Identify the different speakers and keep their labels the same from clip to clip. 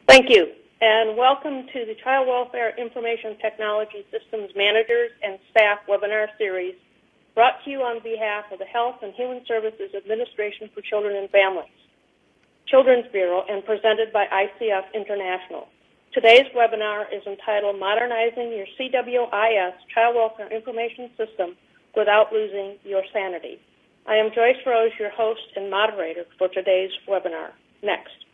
Speaker 1: Thank you, and welcome to the Child Welfare Information Technology Systems Managers and Staff webinar series brought to you on behalf of the Health and Human Services Administration for Children and Families, Children's Bureau, and presented by ICF International. Today's webinar is entitled Modernizing Your CWIS Child Welfare Information System Without Losing Your Sanity. I am Joyce Rose, your host and moderator for today's webinar. Next.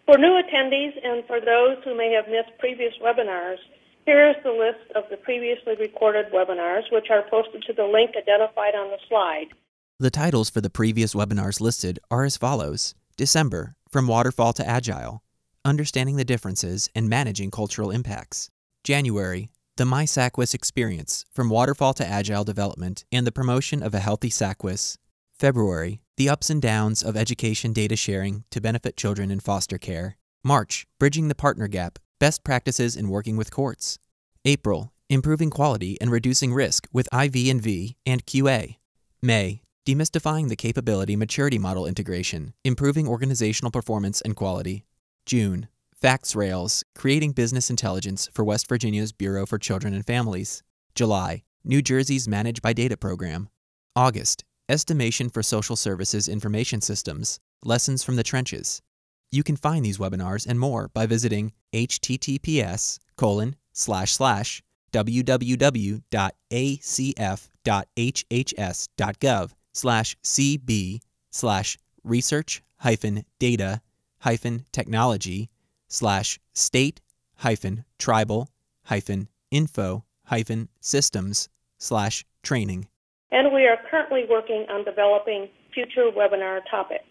Speaker 1: For new attendees and for those who may have missed previous webinars, here is the list of the previously recorded webinars, which are posted to the link identified on the slide.
Speaker 2: The titles for the previous webinars listed are as follows. December, From Waterfall to Agile, Understanding the Differences and Managing Cultural Impacts. January, The SACWIS Experience, From Waterfall to Agile Development and the Promotion of a Healthy SACWIS. February, The Ups and Downs of Education Data Sharing to Benefit Children in Foster Care. March, Bridging the Partner Gap, Best Practices in Working with Courts. April, Improving Quality and Reducing Risk with IV&V and QA. May, Demystifying the Capability Maturity Model Integration, Improving Organizational Performance and Quality. June, Facts Rails, Creating Business Intelligence for West Virginia's Bureau for Children and Families. July, New Jersey's Managed by Data Program. August, Estimation for Social Services Information Systems, Lessons from the Trenches. You can find these webinars and more by visiting https://www.acf.hhs.gov/cb/research-data-hyphen-technology/state-hyphen-tribal-hyphen-info-hyphen-systems/training.
Speaker 1: And we are currently working on developing future webinar topics.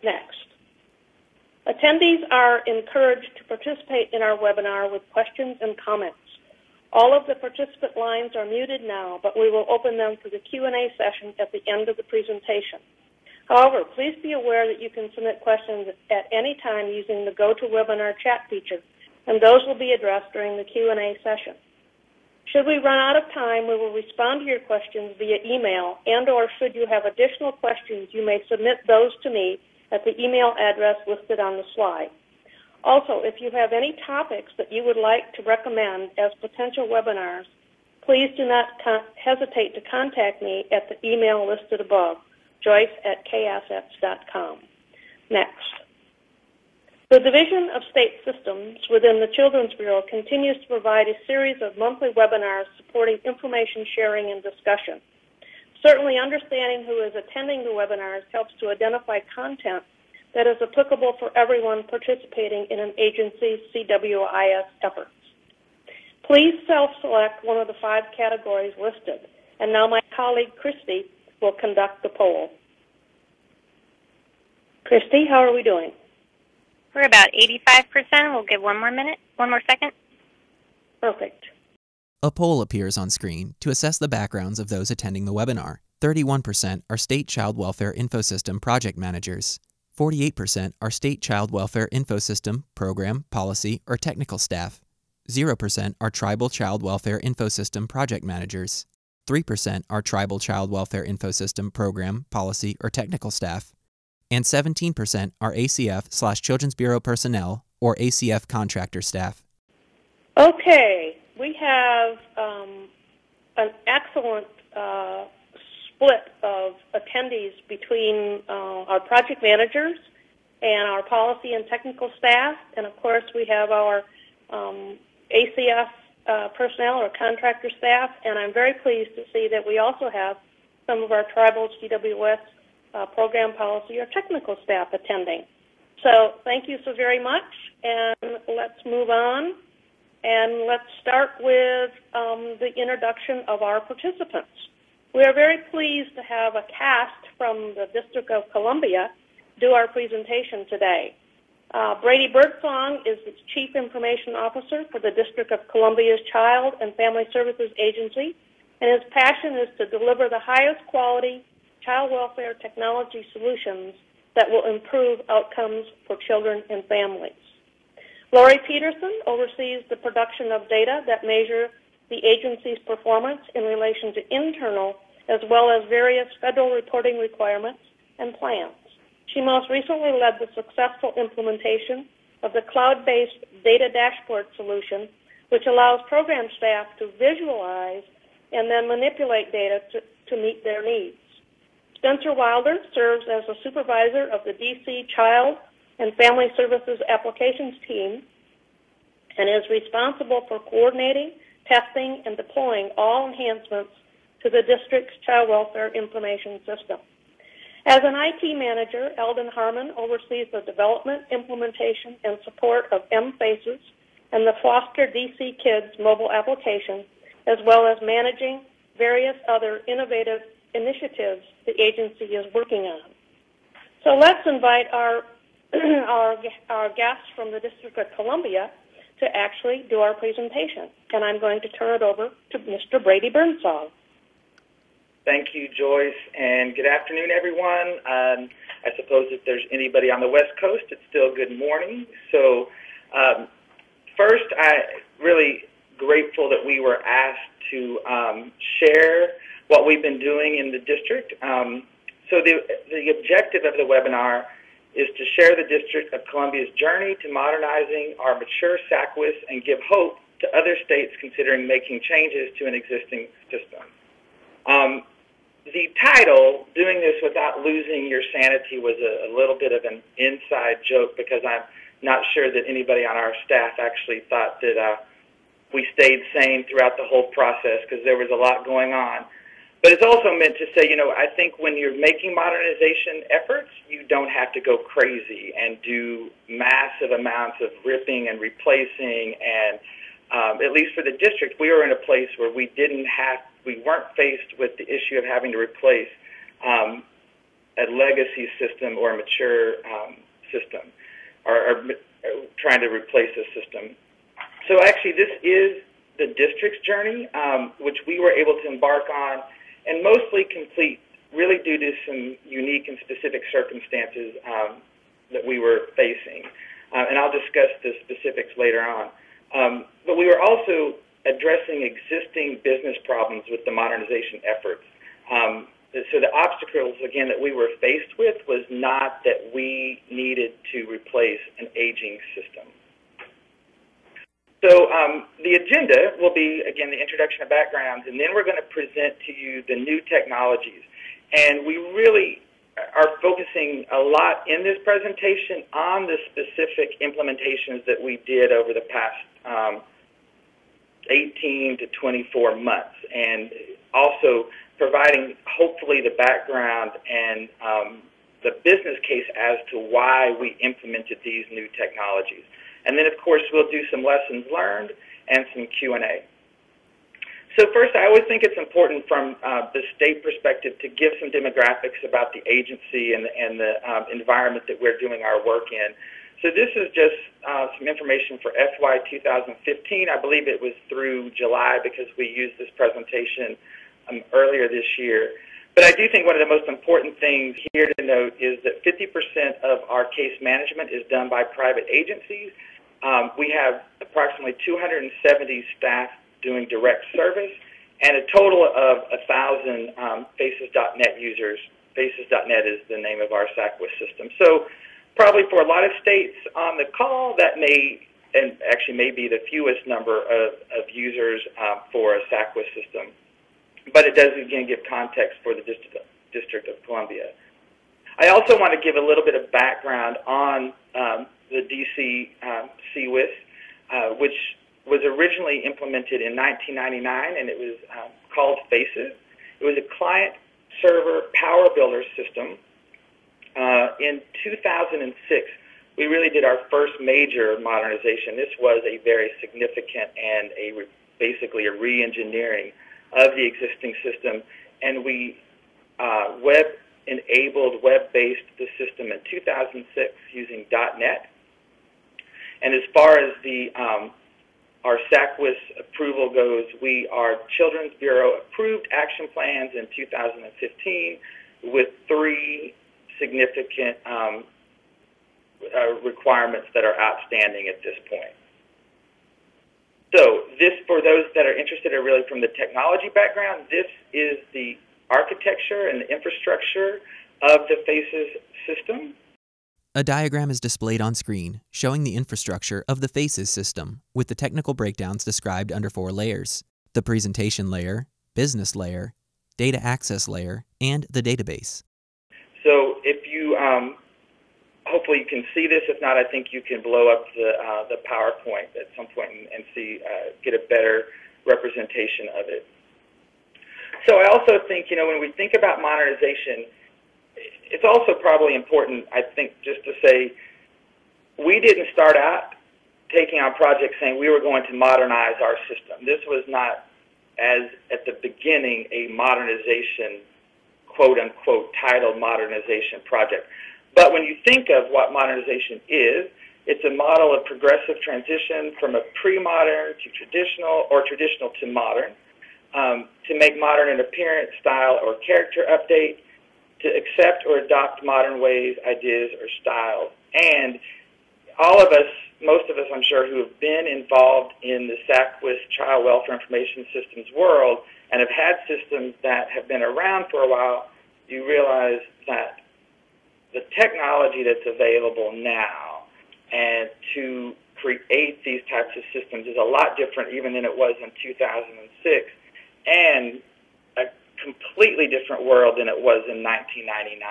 Speaker 1: Next. Attendees are encouraged to participate in our webinar with questions and comments. All of the participant lines are muted now, but we will open them for the Q&A session at the end of the presentation. However, please be aware that you can submit questions at any time using the GoToWebinar chat feature, and those will be addressed during the Q&A session. Should we run out of time, we will respond to your questions via email, and/or should you have additional questions, you may submit those to me at the email address listed on the slide. Also, if you have any topics that you would like to recommend as potential webinars, please do not hesitate to contact me at the email listed above, joyce@kassets.com. Next. The Division of State Systems within the Children's Bureau continues to provide a series of monthly webinars supporting information sharing and discussion. Certainly, understanding who is attending the webinars helps to identify content that is applicable for everyone participating in an agency's CWIS efforts. Please self-select one of the 5 categories listed. And now my colleague, Christy, will conduct the poll. Christy, how are we doing?
Speaker 3: We're about 85%. We'll give one more second.
Speaker 1: Perfect.
Speaker 2: A poll appears on screen to assess the backgrounds of those attending the webinar. 31% are State Child Welfare Infosystem Project Managers. 48% are State Child Welfare Infosystem Program, Policy, or Technical Staff. 0% are Tribal Child Welfare Infosystem Project Managers. 3% are Tribal Child Welfare Infosystem Program, Policy, or Technical Staff. And 17% are ACF/Children's Bureau personnel or ACF contractor staff.
Speaker 1: Okay, we have an excellent split of attendees between our project managers and our policy and technical staff, and of course we have our ACF personnel or contractor staff, and I'm very pleased to see that we also have some of our tribal CWS program policy or technical staff attending. So thank you so very much, and let's move on, and let's start with the introduction of our participants. We are very pleased to have a cast from the District of Columbia do our presentation today. Brady Birdsong is the Chief Information Officer for the District of Columbia's Child and Family Services Agency, and his passion is to deliver the highest quality child welfare technology solutions that will improve outcomes for children and families. Lori Peterson oversees the production of data that measure the agency's performance in relation to internal as well as various federal reporting requirements and plans. She most recently led the successful implementation of the cloud-based data dashboard solution, which allows program staff to visualize and then manipulate data to meet their needs. Spencer Wilder serves as a supervisor of the DC Child and Family Services Applications team and is responsible for coordinating, testing, and deploying all enhancements to the district's child welfare information system. As an IT manager, Eldon Harmon oversees the development, implementation, and support of mFACES and the Foster DC Kids mobile application, as well as managing various other innovative initiatives the agency is working on. So let's invite our guests from the District of Columbia to actually do our presentation. And I'm going to turn it over to Mr. Brady Birdsong.
Speaker 4: Thank you, Joyce, and good afternoon, everyone. I suppose if there's anybody on the West Coast, it's still good morning. So first, I'm really grateful that we were asked to share what we've been doing in the district. So the objective of the webinar is to share the District of Columbia's journey to modernizing our mature SACWIS and give hope to other states considering making changes to an existing system. The title, Doing This Without Losing Your Sanity, was a little bit of an inside joke because I'm not sure that anybody on our staff actually thought that we stayed sane throughout the whole process because there was a lot going on. But it's also meant to say, you know, I think when you're making modernization efforts, you don't have to go crazy and do massive amounts of ripping and replacing. And at least for the district, we were in a place where we weren't faced with the issue of having to replace a legacy system or a mature system, or trying to replace a system. So actually, this is the district's journey, which we were able to embark on and mostly complete really due to some unique and specific circumstances that we were facing. And I'll discuss the specifics later on. But we were also addressing existing business problems with the modernization efforts. So the obstacles, again, that we were faced with was not that we needed to replace an aging system. So the agenda will be, again, the introduction of backgrounds, and then we're going to present to you the new technologies. And we really are focusing a lot in this presentation on the specific implementations that we did over the past 18 to 24 months, and also providing hopefully the background and the business case as to why we implemented these new technologies. And then, of course, we'll do some lessons learned and some Q&A. So first, I always think it's important from the state perspective to give some demographics about the agency and the environment that we're doing our work in. So this is just some information for FY 2015. I believe it was through July because we used this presentation earlier this year. But I do think one of the most important things here to note is that 50% of our case management is done by private agencies. We have approximately 270 staff doing direct service and a total of 1,000 FACES.net users. FACES.net is the name of our SACWIS system. So probably for a lot of states on the call, that may, and actually may be the fewest number of users for a SACWIS system. But it does, again, give context for the District of Columbia. I also want to give a little bit of background on the DC CWIS, which was originally implemented in 1999, and it was called FACES. It was a client-server power builder system. In 2006, we really did our first major modernization. This was a very significant and basically a re-engineering of the existing system, and we web-enabled, web-based the system in 2006 using .NET. And as far as the our SACWIS approval goes, we are Children's Bureau approved action plans in 2015 with 3 significant requirements that are outstanding at this point. So this, for those that are interested, are really from the technology background. This is the architecture and the infrastructure of the FACES system.
Speaker 2: A diagram is displayed on screen showing the infrastructure of the FACES system with the technical breakdowns described under 4 layers: the presentation layer, business layer, data access layer, and the database.
Speaker 4: So if you, hopefully you can see this. If not, I think you can blow up the PowerPoint at some point and see, get a better representation of it. So I also think, when we think about modernization, it's also probably important, I think, just to say we didn't start out taking on projects saying we were going to modernize our system. This was not, as at the beginning, a modernization, quote-unquote, titled modernization project. But when you think of what modernization is, it's a model of progressive transition from a pre-modern to traditional or traditional to modern, to make modern in appearance, style, or character update, to accept or adopt modern ways, ideas, or styles. And all of us, most of us, I'm sure, who have been involved in the SACWIS Child Welfare Information Systems world and have had systems that have been around for a while, you realize that the technology that's available now and to create these types of systems is a lot different even than it was in 2006, and a completely different world than it was in 1999.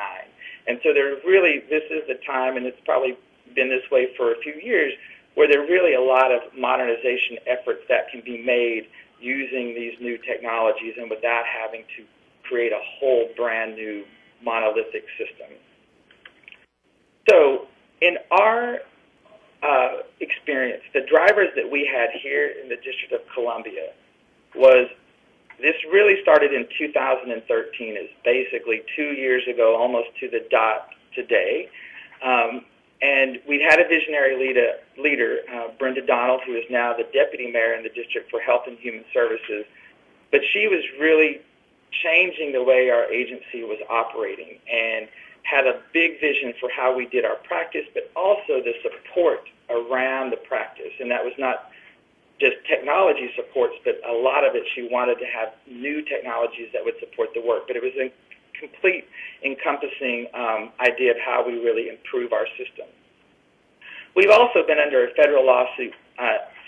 Speaker 4: And so there's really, this is the time, and it's probably been this way for a few years, where there are really a lot of modernization efforts that can be made using these new technologies and without having to create a whole brand new monolithic system. So in our experience, the drivers that we had here in the District of Columbia was, this really started in 2013, is basically 2 years ago, almost to the dot today. And we had a visionary leader, Brenda Donald, who is now the Deputy Mayor in the District for Health and Human Services. But she was really changing the way our agency was operating and had a big vision for how we did our practice, but also the support around the practice. And that was not just technology supports, but a lot of it, she wanted to have new technologies that would support the work. But it was a complete encompassing idea of how we really improve our system. We've also been under a federal lawsuit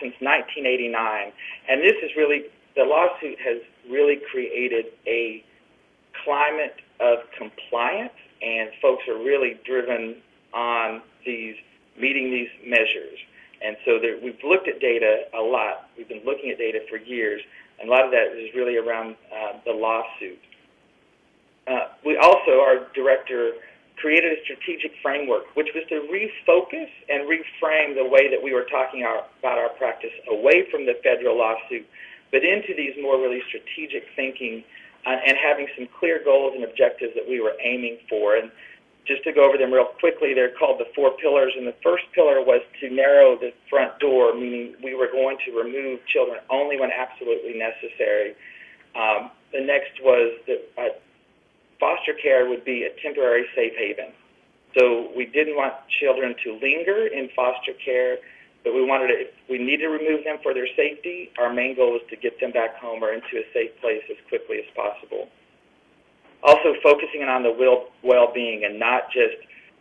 Speaker 4: since 1989, and this is really, the lawsuit has really created a climate of compliance, and folks are really driven on meeting these measures. And so we've looked at data a lot. We've been looking at data for years, and a lot of that is really around the lawsuit. We also, our director, created a strategic framework, which was to refocus and reframe the way that we were talking about our practice away from the federal lawsuit, but into these more really strategic thinking and having some clear goals and objectives that we were aiming for. And just to go over them real quickly, they're called the 4 pillars, and the first pillar was to narrow the front door, meaning we were going to remove children only when absolutely necessary. The next was that foster care would be a temporary safe haven. So we didn't want children to linger in foster care, but we wanted to, if we need to remove them for their safety, our main goal was to get them back home or into a safe place as quickly as possible. Also focusing on the well-being, and not just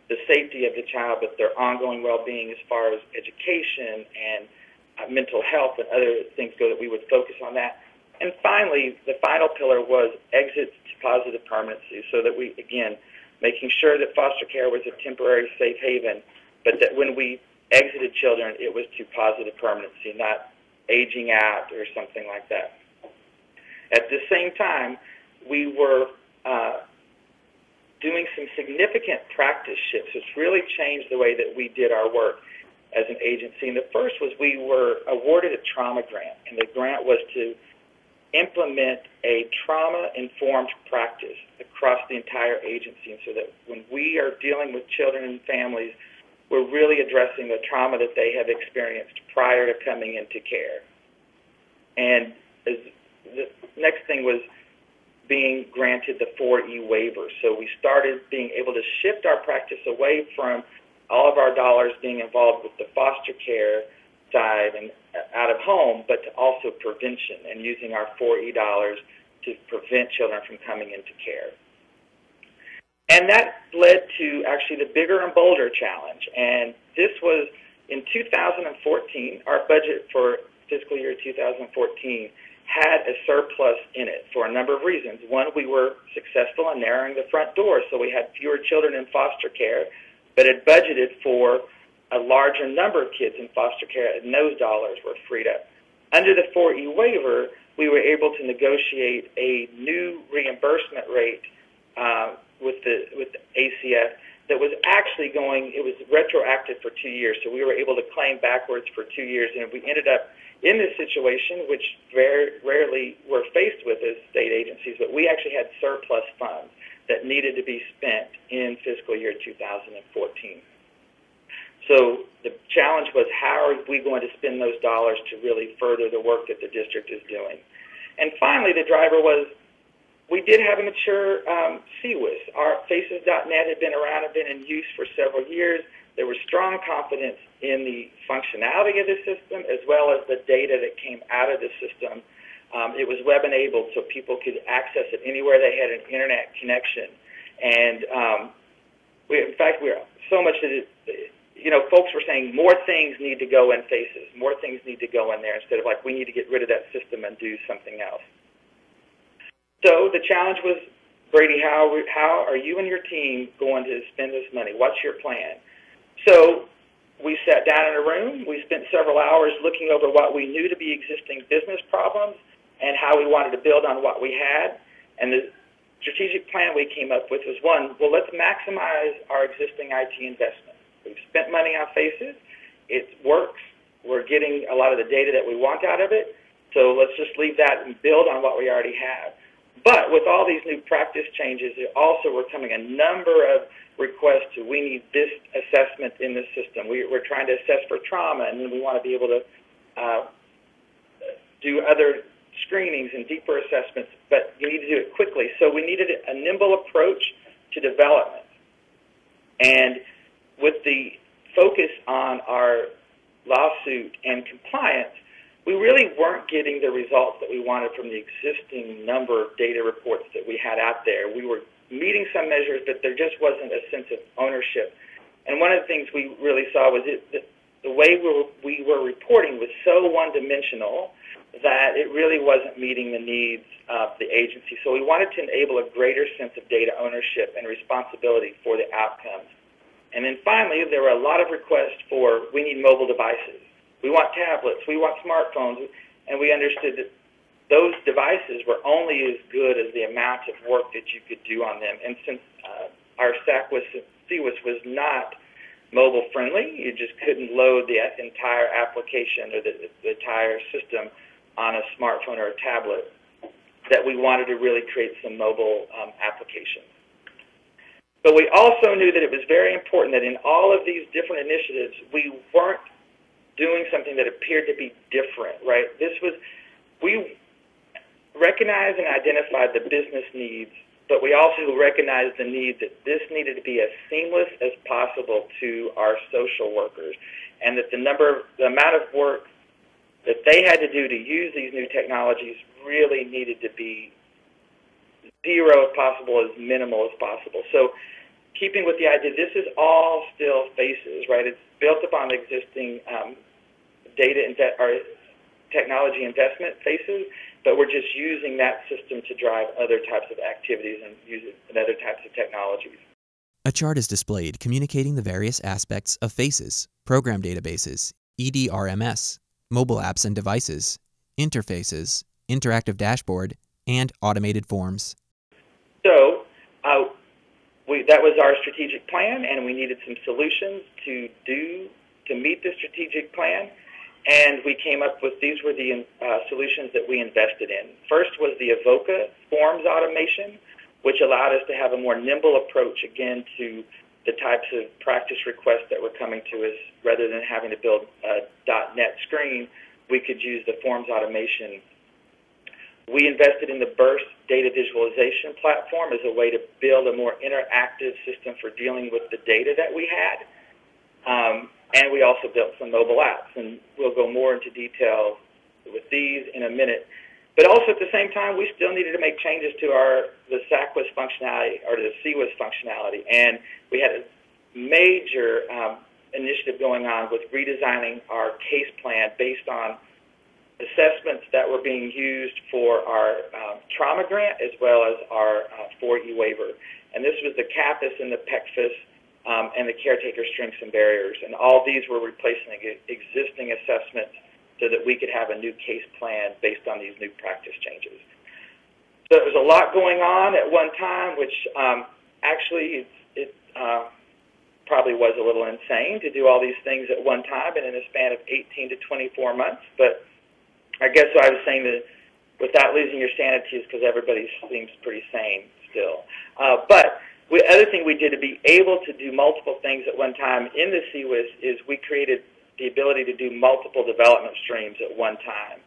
Speaker 4: the safety of the child, but their ongoing well-being as far as education and mental health and other things go, that we would focus on that. And finally, the final pillar was exit to positive permanency, so that we, again, making sure that foster care was a temporary safe haven, but that when we exited children, it was to positive permanency, not aging out or something like that. At the same time, we were doing some significant practice shifts, which really changed the way that we did our work as an agency. And the first was we were awarded a trauma grant, and the grant was to implement a trauma-informed practice across the entire agency, and so that when we are dealing with children and families, we're really addressing the trauma that they have experienced prior to coming into care. And the next thing was being granted the 4E waiver. So we started being able to shift our practice away from all of our dollars being involved with the foster care side and out of home, but to also prevention and using our 4E dollars to prevent children from coming into care. And that led to actually the bigger and bolder challenge. And this was in 2014, our budget for fiscal year 2014 had a surplus in it for a number of reasons. One, we were successful in narrowing the front door, so we had fewer children in foster care, but had budgeted for a larger number of kids in foster care, and those dollars were freed up. Under the 4E waiver, we were able to negotiate a new reimbursement rate with the ACF that was actually it was retroactive for 2 years, so we were able to claim backwards for 2 years, and we ended up in this situation, which very rarely we're faced with as state agencies, but we actually had surplus funds that needed to be spent in fiscal year 2014. So the challenge was, how are we going to spend those dollars to really further the work that the district is doing? And finally, the driver was, we did have a mature CWIS. Our FACES.net had been around and been in use for several years. There was strong confidence in the functionality of the system as well as the data that came out of the system. It was web-enabled, so people could access it anywhere they had an internet connection. And in fact, we were so much that folks were saying more things need to go in FACES, more things need to go in there, instead of like, we need to get rid of that system and do something else. So the challenge was, Brady, how are you and your team going to spend this money? What's your plan? So we sat down in a room. We spent several hours looking over what we knew to be existing business problems and how we wanted to build on what we had. And the strategic plan we came up with was, one, well, let's maximize our existing IT investment. We've spent money on FACES. It works. We're getting a lot of the data that we want out of it. So let's just leave that and build on what we already have. But with all these new practice changes, there also were coming a number of requests to, we need this assessment in the system. We're trying to assess for trauma, and then we want to be able to do other screenings and deeper assessments, but you need to do it quickly. So we needed a nimble approach to development. And with the focus on our lawsuit and compliance, we really weren't getting the results that we wanted from the existing number of data reports that we had out there. We were meeting some measures, but there just wasn't a sense of ownership. And one of the things we really saw was the way we were reporting was so one-dimensional that it really wasn't meeting the needs of the agency. So we wanted to enable a greater sense of data ownership and responsibility for the outcomes. And then finally, there were a lot of requests for, we need mobile devices. We want tablets, we want smartphones, and we understood that those devices were only as good as the amount of work that you could do on them. And since our SACWIS was not mobile friendly, you just couldn't load the entire application or the entire system on a smartphone or a tablet, that we wanted to really create some mobile applications. But we also knew that it was very important that in all of these different initiatives, we weren't doing something that appeared to be different, right? We recognized and identified the business needs, but we also recognized the need that this needed to be as seamless as possible to our social workers, and that the amount of work that they had to do to use these new technologies really needed to be zero if possible, as minimal as possible. So keeping with the idea, this is all still FACES, right? It's built upon existing technology investment FACES, but we're just using that system to drive other types of activities and use it in other types of technologies.
Speaker 2: A chart is displayed communicating the various aspects of FACES, program databases, EDRMS, mobile apps and devices, interfaces, interactive dashboard, and automated forms.
Speaker 4: So that was our strategic plan, and we needed some solutions to meet the strategic plan. And we came up with, these were the solutions that we invested in. First was the Avoca forms automation, which allowed us to have a more nimble approach, again, to the types of practice requests that were coming to us. Rather than having to build a .NET screen, we could use the forms automation. We invested in the Birst data visualization platform as a way to build a more interactive system for dealing with the data that we had. And we also built some mobile apps, and we'll go more into detail with these in a minute. But also at the same time, we still needed to make changes to the SACWIS functionality or the CWIS functionality, and we had a major initiative going on with redesigning our case plan based on assessments that were being used for our trauma grant as well as our 4E waiver. And this was the CAPAS and the PECFIS and the caretaker strengths and barriers. And all these were replacing existing assessments so that we could have a new case plan based on these new practice changes. So there was a lot going on at one time, which actually it probably was a little insane to do all these things at one time and in a span of 18 to 24 months. But I guess what I was saying that without losing your sanity is because everybody seems pretty sane still. But the other thing we did to be able to do multiple things at one time in the CWIS is we created the ability to do multiple development streams at one time.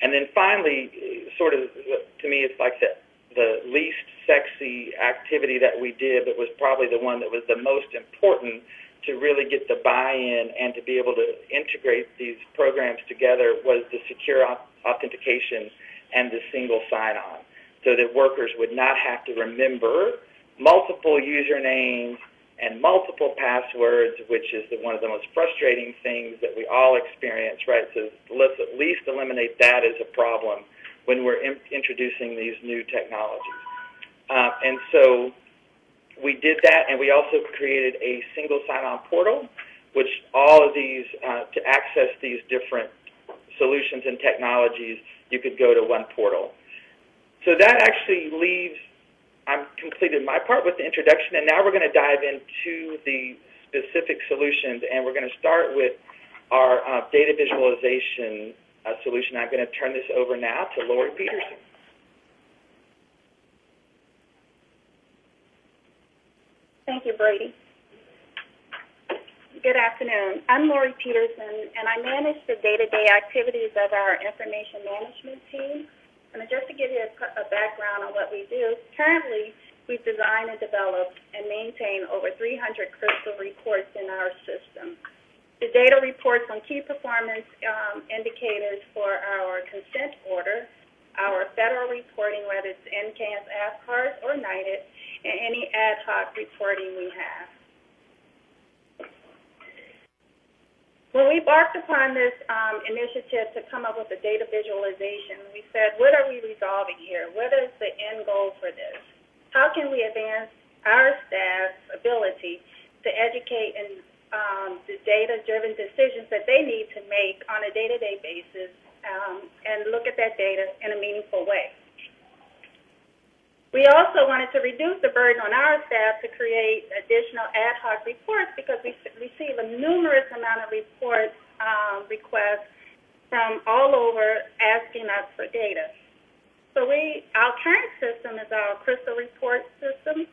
Speaker 4: And then finally, sort of, to me, it's like the least sexy activity that we did, but was probably the one that was the most important to really get the buy-in and to be able to integrate these programs together, was the secure authentication and the single sign-on, so that workers would not have to remember multiple usernames and multiple passwords, which is one of the most frustrating things that we all experience, right? So let's at least eliminate that as a problem when we're introducing these new technologies. And so we did that, and we also created a single sign-on portal, which all of these, to access these different solutions and technologies, you could go to one portal. So that actually leaves, I've completed my part with the introduction, and now we're going to dive into the specific solutions, and we're going to start with our data visualization solution. I'm going to turn this over now to Lori Peterson.
Speaker 5: Thank you, Brady. Good afternoon. I'm Lori Peterson, and I manage the day-to-day activities of our information management team. And just to give you a background on what we do, currently we've designed and developed and maintain over 300 crystal reports in our system. The data reports on key performance indicators for our consent order, our federal reporting, whether it's NCANS, AFCARS, or NIDED, and any ad hoc reporting we have. When we embarked upon this initiative to come up with a data visualization, we said, what are we resolving here? What is the end goal for this? How can we advance our staff's ability to educate and the data-driven decisions that they need to make on a day-to-day basis and look at that data in a meaningful way? We also wanted to reduce the burden on our staff to create additional ad hoc reports, because we receive a numerous amount of report requests from all over asking us for data. So our current system is our crystal report system.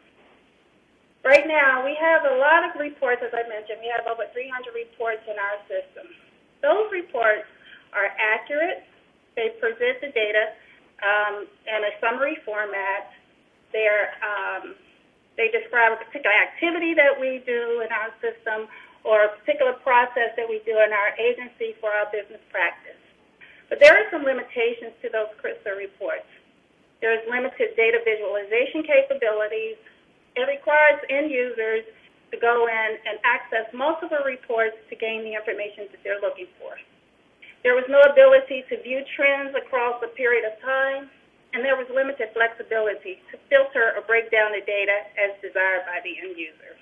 Speaker 5: Right now, we have a lot of reports, as I mentioned. We have over 300 reports in our system. Those reports are accurate. They present the data in a summary format. They describe a particular activity that we do in our system or a particular process that we do in our agency for our business practice. But there are some limitations to those crystal reports. There is limited data visualization capabilities. It requires end users to go in and access multiple reports to gain the information that they're looking for. There was no ability to view trends across a period of time, and there was limited flexibility to filter or break down the data as desired by the end user.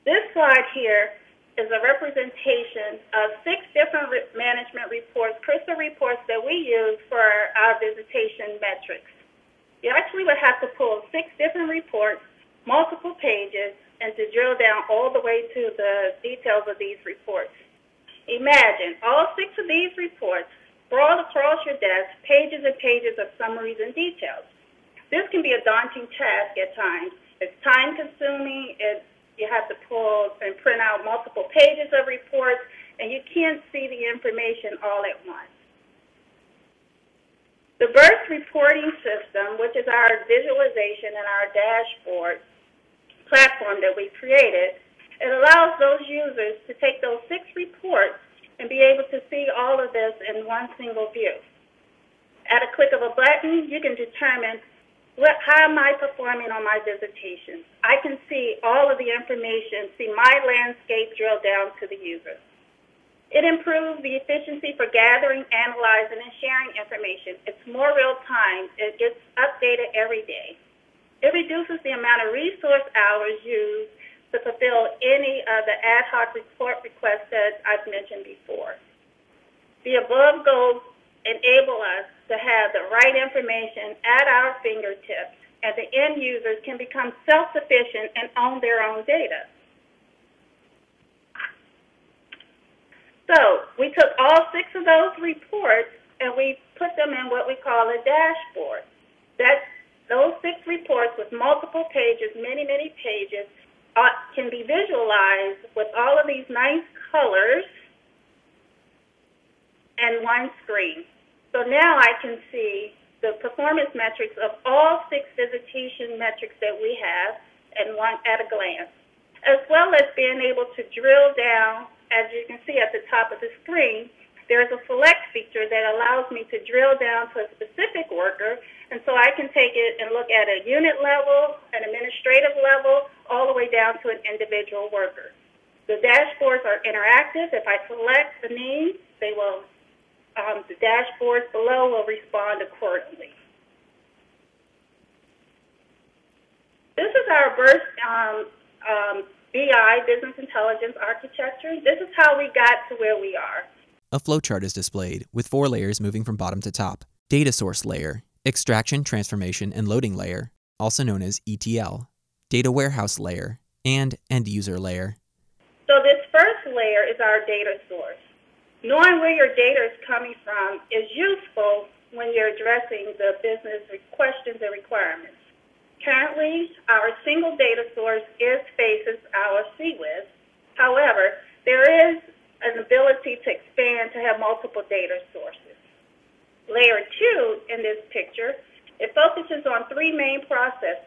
Speaker 5: This slide here is a representation of 6 different management reports, crystal reports that we use for our visitation metrics. You actually would have to pull 6 different reports, multiple pages, and to drill down all the way to the details of these reports. Imagine all 6 of these reports sprawled across your desk, pages and pages of summaries and details. This can be a daunting task at times. It's time-consuming. You have to pull and print out multiple pages of reports, and you can't see the information all at once. The Birst reporting system, which is our visualization and our dashboard platform that we created, it allows those users to take those 6 reports and be able to see all of this in one single view. At a click of a button, you can determine how am I performing on my visitation. I can see all of the information, see my landscape drilled down to the user. It improves the efficiency for gathering, analyzing, and sharing information. It's more real time. It gets updated every day. It reduces the amount of resource hours used to fulfill any of the ad hoc report requests that I've mentioned before. The above goals enable us to have the right information at our fingertips, and the end users can become self-sufficient and own their own data. So we took all 6 of those reports and we put them in what we call a dashboard. Those 6 reports with multiple pages, many, many pages, can be visualized with all of these nice colors and one screen. So now I can see the performance metrics of all 6 visitation metrics that we have at a glance, as well as being able to drill down. As you can see at the top of the screen, there's a select feature that allows me to drill down to a specific worker, and so I can take it and look at a unit level, an administrative level, all the way down to an individual worker. The dashboards are interactive. If I select the name, they will. The dashboards below will respond accordingly. This is our Birst BI, Business Intelligence Architecture. This is how we got to where we are.
Speaker 2: A flowchart is displayed with 4 layers moving from bottom to top. Data source layer, extraction, transformation, and loading layer, also known as ETL, data warehouse layer, and end user layer.
Speaker 5: So this first layer is our data source. Knowing where your data is coming from is useful when you're addressing the business questions and requirements. Currently, our single data source is FACES, our CWIS. However, there is an ability to expand to have multiple data sources. Layer 2 in this picture, it focuses on 3 main processes: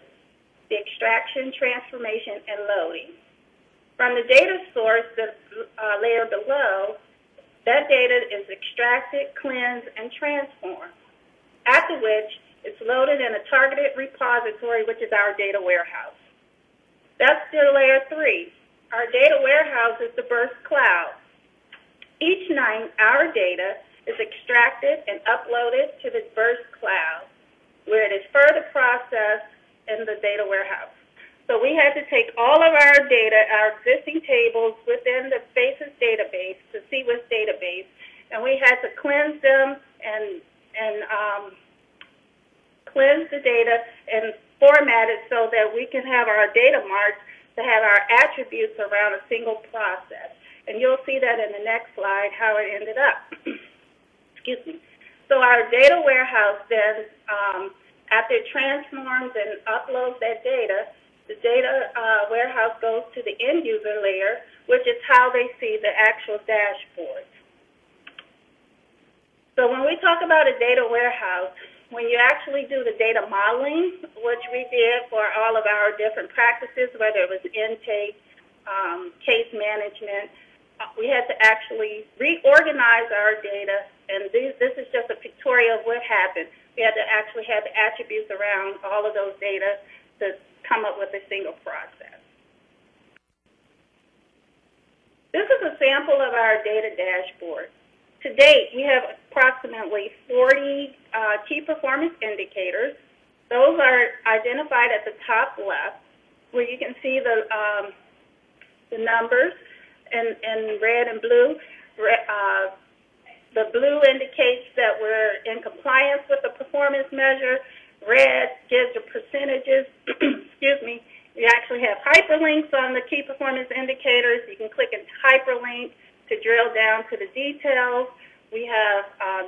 Speaker 5: the extraction, transformation, and loading. From the data source, the layer below, that data is extracted, cleansed, and transformed, after which it's loaded in a targeted repository, which is our data warehouse. That's the layer 3. Our data warehouse is the Birst cloud. Each night, our data is extracted and uploaded to the Birst cloud, where it is further processed in the data warehouse. So we had to take all of our data, our existing tables within the FACES database, the CWIS database, and we had to cleanse them and cleanse the data and format it so that we can have our data marks to have our attributes around a single process. And you'll see that in the next slide how it ended up. Excuse me. So our data warehouse then, after it transforms and uploads that data, the data warehouse goes to the end user layer, which is how they see the actual dashboard. So when we talk about a data warehouse, when you actually do the data modeling, which we did for all of our different practices, whether it was intake, case management, we had to actually reorganize our data, and this is just a pictorial of what happened. We had to actually have the attributes around all of those data to come up with a single process. This is a sample of our data dashboard. To date, we have approximately 40 key performance indicators. Those are identified at the top left, where you can see the numbers in red and blue. The blue indicates that we're in compliance with the performance measure. Red gives the percentages. Excuse me. We actually have hyperlinks on the key performance indicators. You can click into hyperlink to drill down to the details. We have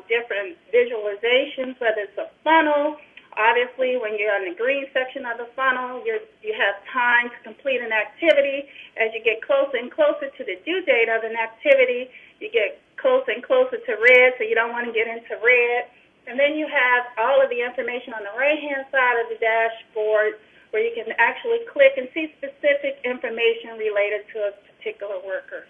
Speaker 5: different visualizations, whether it's a funnel. Obviously, when you're in the green section of the funnel, you have time to complete an activity. As you get closer and closer to the due date of an activity, you get closer and closer to red, so you don't want to get into red. And then you have all of the information on the right-hand side of the dashboard where you can actually click and see specific information related to a particular worker.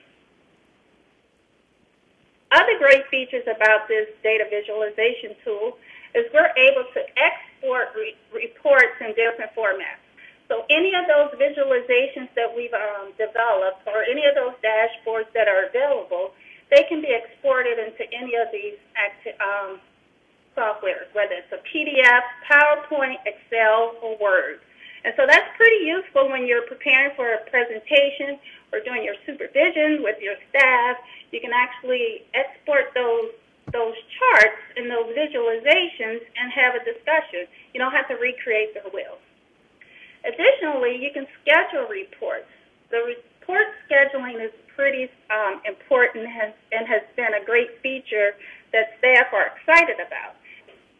Speaker 5: Other great features about this data visualization tool is we're able to export reports in different formats. So any of those visualizations that we've developed or any of those dashboards that are available, they can be exported into any of these softwares, whether it's a PDF, PowerPoint, Excel, or Word. And so that's pretty useful when you're preparing for a presentation or doing your supervision with your staff. You can actually export those charts and those visualizations and have a discussion. You don't have to recreate the wheel. Additionally, you can schedule reports. The report scheduling is pretty important and has been a great feature that staff are excited about.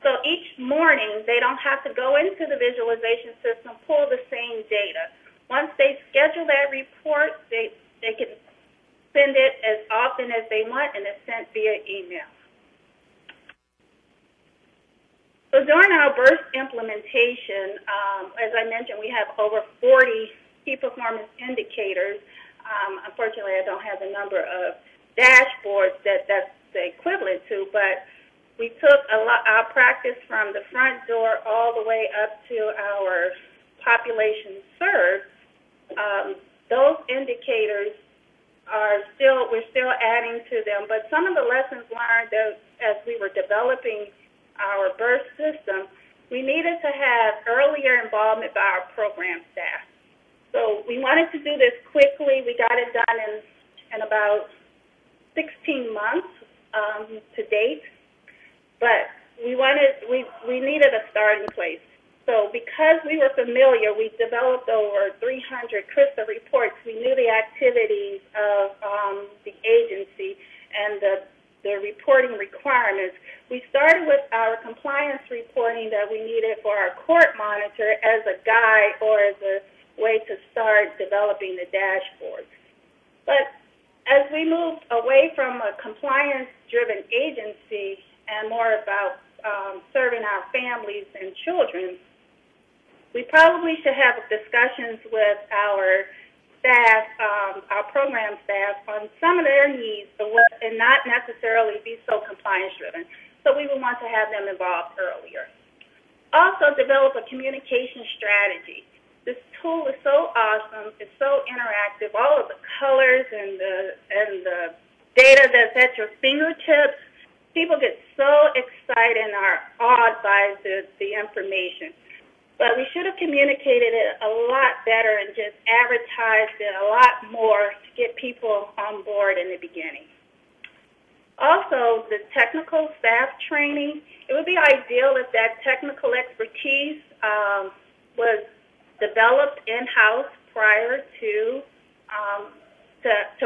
Speaker 5: So each morning, they don't have to go into the visualization system, pull the same data. Once they schedule that report, they can send it as often as they want, and it's sent via email. So during our Birst implementation, as I mentioned, we have over 40 key performance indicators. Unfortunately, I don't have the number of dashboards that's the equivalent to, but we took our practice from the front door all the way up to our population served. Those indicators we're still adding to them, but some of the lessons learned as we were developing our Birst system, we needed to have earlier involvement by our program staff. So we wanted to do this quickly. We got it done in about 16 months to date, but we needed a starting place. So because we were familiar, we developed over 300 CRISA reports. We knew the activities of the agency and the reporting requirements. We started with our compliance reporting that we needed for our court monitor as a guide or as a way to start developing the dashboards. But as we moved away from a compliance-driven agency and more about serving our families and children, we probably should have discussions with our staff, our program staff, on some of their needs and not necessarily be so compliance-driven. So we would want to have them involved earlier. Also, develop a communication strategy. This tool is so awesome. It's so interactive. All of the colors and the data that's at your fingertips. People get so excited and are awed by the information. But we should have communicated it a lot better and just advertised it a lot more to get people on board in the beginning. Also, the technical staff training, it would be ideal if that technical expertise was developed in-house prior to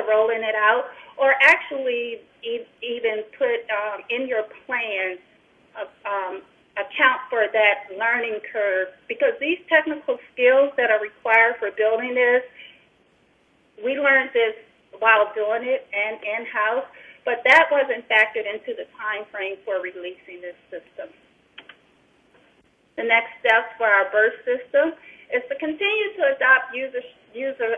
Speaker 5: rolling it out, or actually even put in your plan account for that learning curve, because these technical skills that are required for building this, we learned this while doing it and in-house, but that wasn't factored into the time frame for releasing this system. The next steps for our Birst system is to continue to adopt user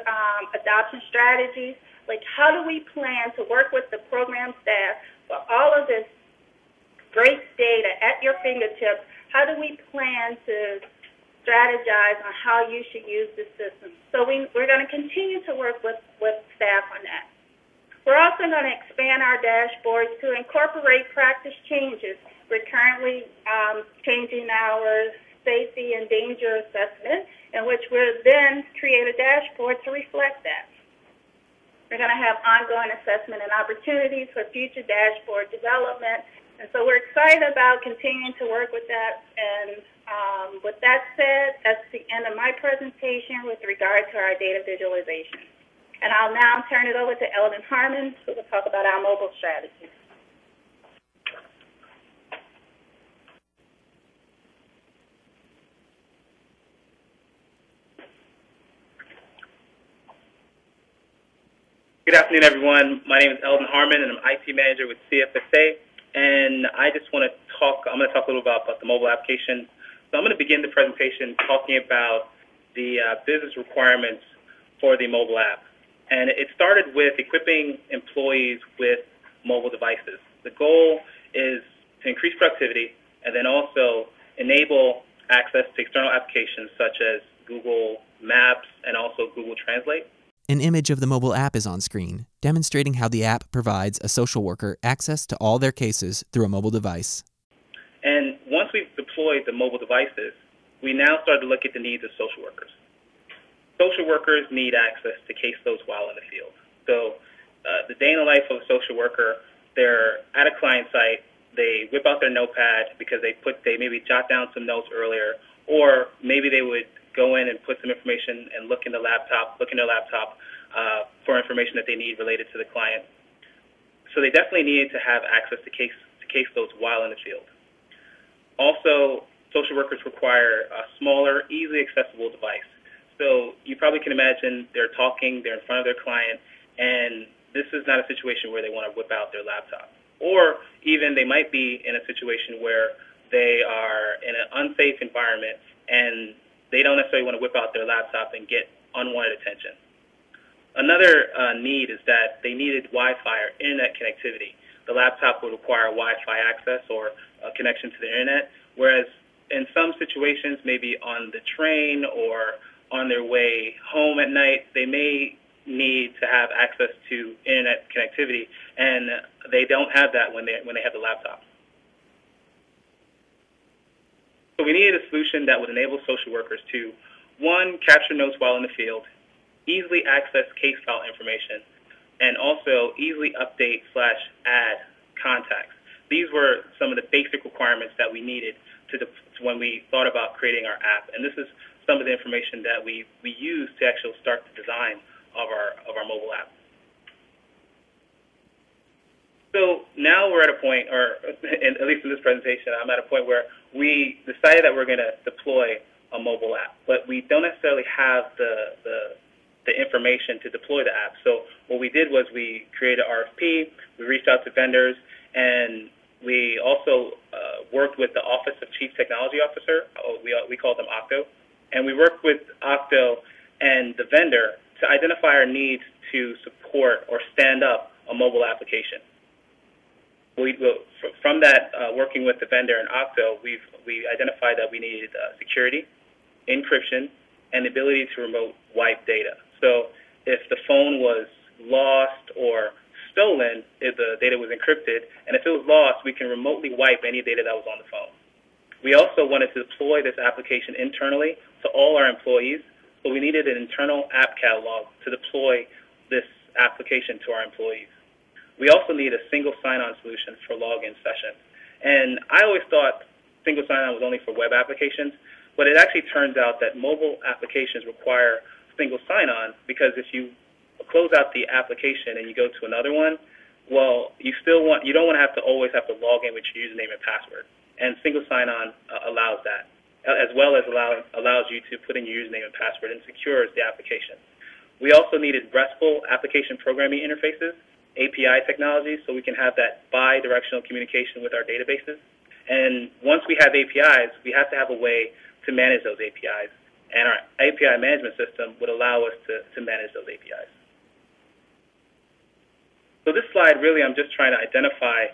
Speaker 5: adoption strategies. Like, how do we plan to work with the program staff for all of this great data at your fingertips? How do we plan to strategize on how you should use the system? So we're going to continue to work with staff on that. We're also going to expand our dashboards to incorporate practice changes. We're currently changing our safety and danger assessment, in which we'll then create a dashboard to reflect that. We're going to have ongoing assessment and opportunities for future dashboard development. And so we're excited about continuing to work with that. And with that said, that's the end of my presentation with regard to our data visualization. And I'll now turn it over to Eldon Harmon, who will talk about our mobile strategy.
Speaker 6: Good afternoon, everyone. My name is Eldon Harmon, and I'm IT manager with CFSA. And I just want to I'm going to talk a little about the mobile application. So I'm going to begin the presentation talking about the business requirements for the mobile app. And it started with equipping employees with mobile devices. The goal is to increase productivity and then also enable access to external applications such as Google Maps and also Google Translate.
Speaker 2: An image of the mobile app is on screen, demonstrating how the app provides a social worker access to all their cases through a mobile device.
Speaker 6: And once we've deployed the mobile devices, we now start to look at the needs of social workers. Social workers need access to caseloads while in the field. So the day in the life of a social worker, they're at a client site, they whip out their notepad because they maybe jot down some notes earlier, or maybe they would go in and put some information and look in their laptop for information that they need related to the client. So they definitely need to have access to caseloads while in the field. Also, social workers require a smaller, easily accessible device. So you probably can imagine they're talking, they're in front of their client, and this is not a situation where they want to whip out their laptop. Or even they might be in a situation where they are in an unsafe environment and they don't necessarily want to whip out their laptop and get unwanted attention. Another need is that they needed Wi-Fi or internet connectivity. The laptop would require Wi-Fi access or a connection to the internet, whereas in some situations, maybe on the train or on their way home at night, they may need to have access to internet connectivity, and they don't have that when they have the laptop. So we needed a solution that would enable social workers to, one, capture notes while in the field, easily access case file information, and also easily update/add contacts. These were some of the basic requirements that we needed when we thought about creating our app, and this is some of the information that we used to actually start the design of our mobile app. So now we're at a point, or at least in this presentation, I'm at a point where we decided that we're going to deploy a mobile app, but we don't necessarily have the information to deploy the app. So what we did was we created an RFP, we reached out to vendors, and we also worked with the Office of Chief Technology Officer, we call them OCTO, and we worked with OCTO and the vendor to identify our needs to support or stand up a mobile application. From that, working with the vendor and OCTO, we identified that we needed security, encryption, and the ability to remote wipe data. So if the phone was lost or stolen, if the data was encrypted, and if it was lost, we can remotely wipe any data that was on the phone. We also wanted to deploy this application internally to all our employees, so we needed an internal app catalog to deploy this application to our employees. We also need a single sign-on solution for login sessions. And I always thought single sign-on was only for web applications, but it actually turns out that mobile applications require single sign-on, because if you close out the application and you go to another one, well, you don't want to always have to log in with your username and password. And single sign-on allows that, as well as allows you to put in your username and password and secures the application. We also needed RESTful application programming interfaces, API technology, so we can have that bi-directional communication with our databases. And once we have APIs, we have to have a way to manage those APIs. And our API management system would allow us to manage those APIs. So this slide, really, I'm just trying to identify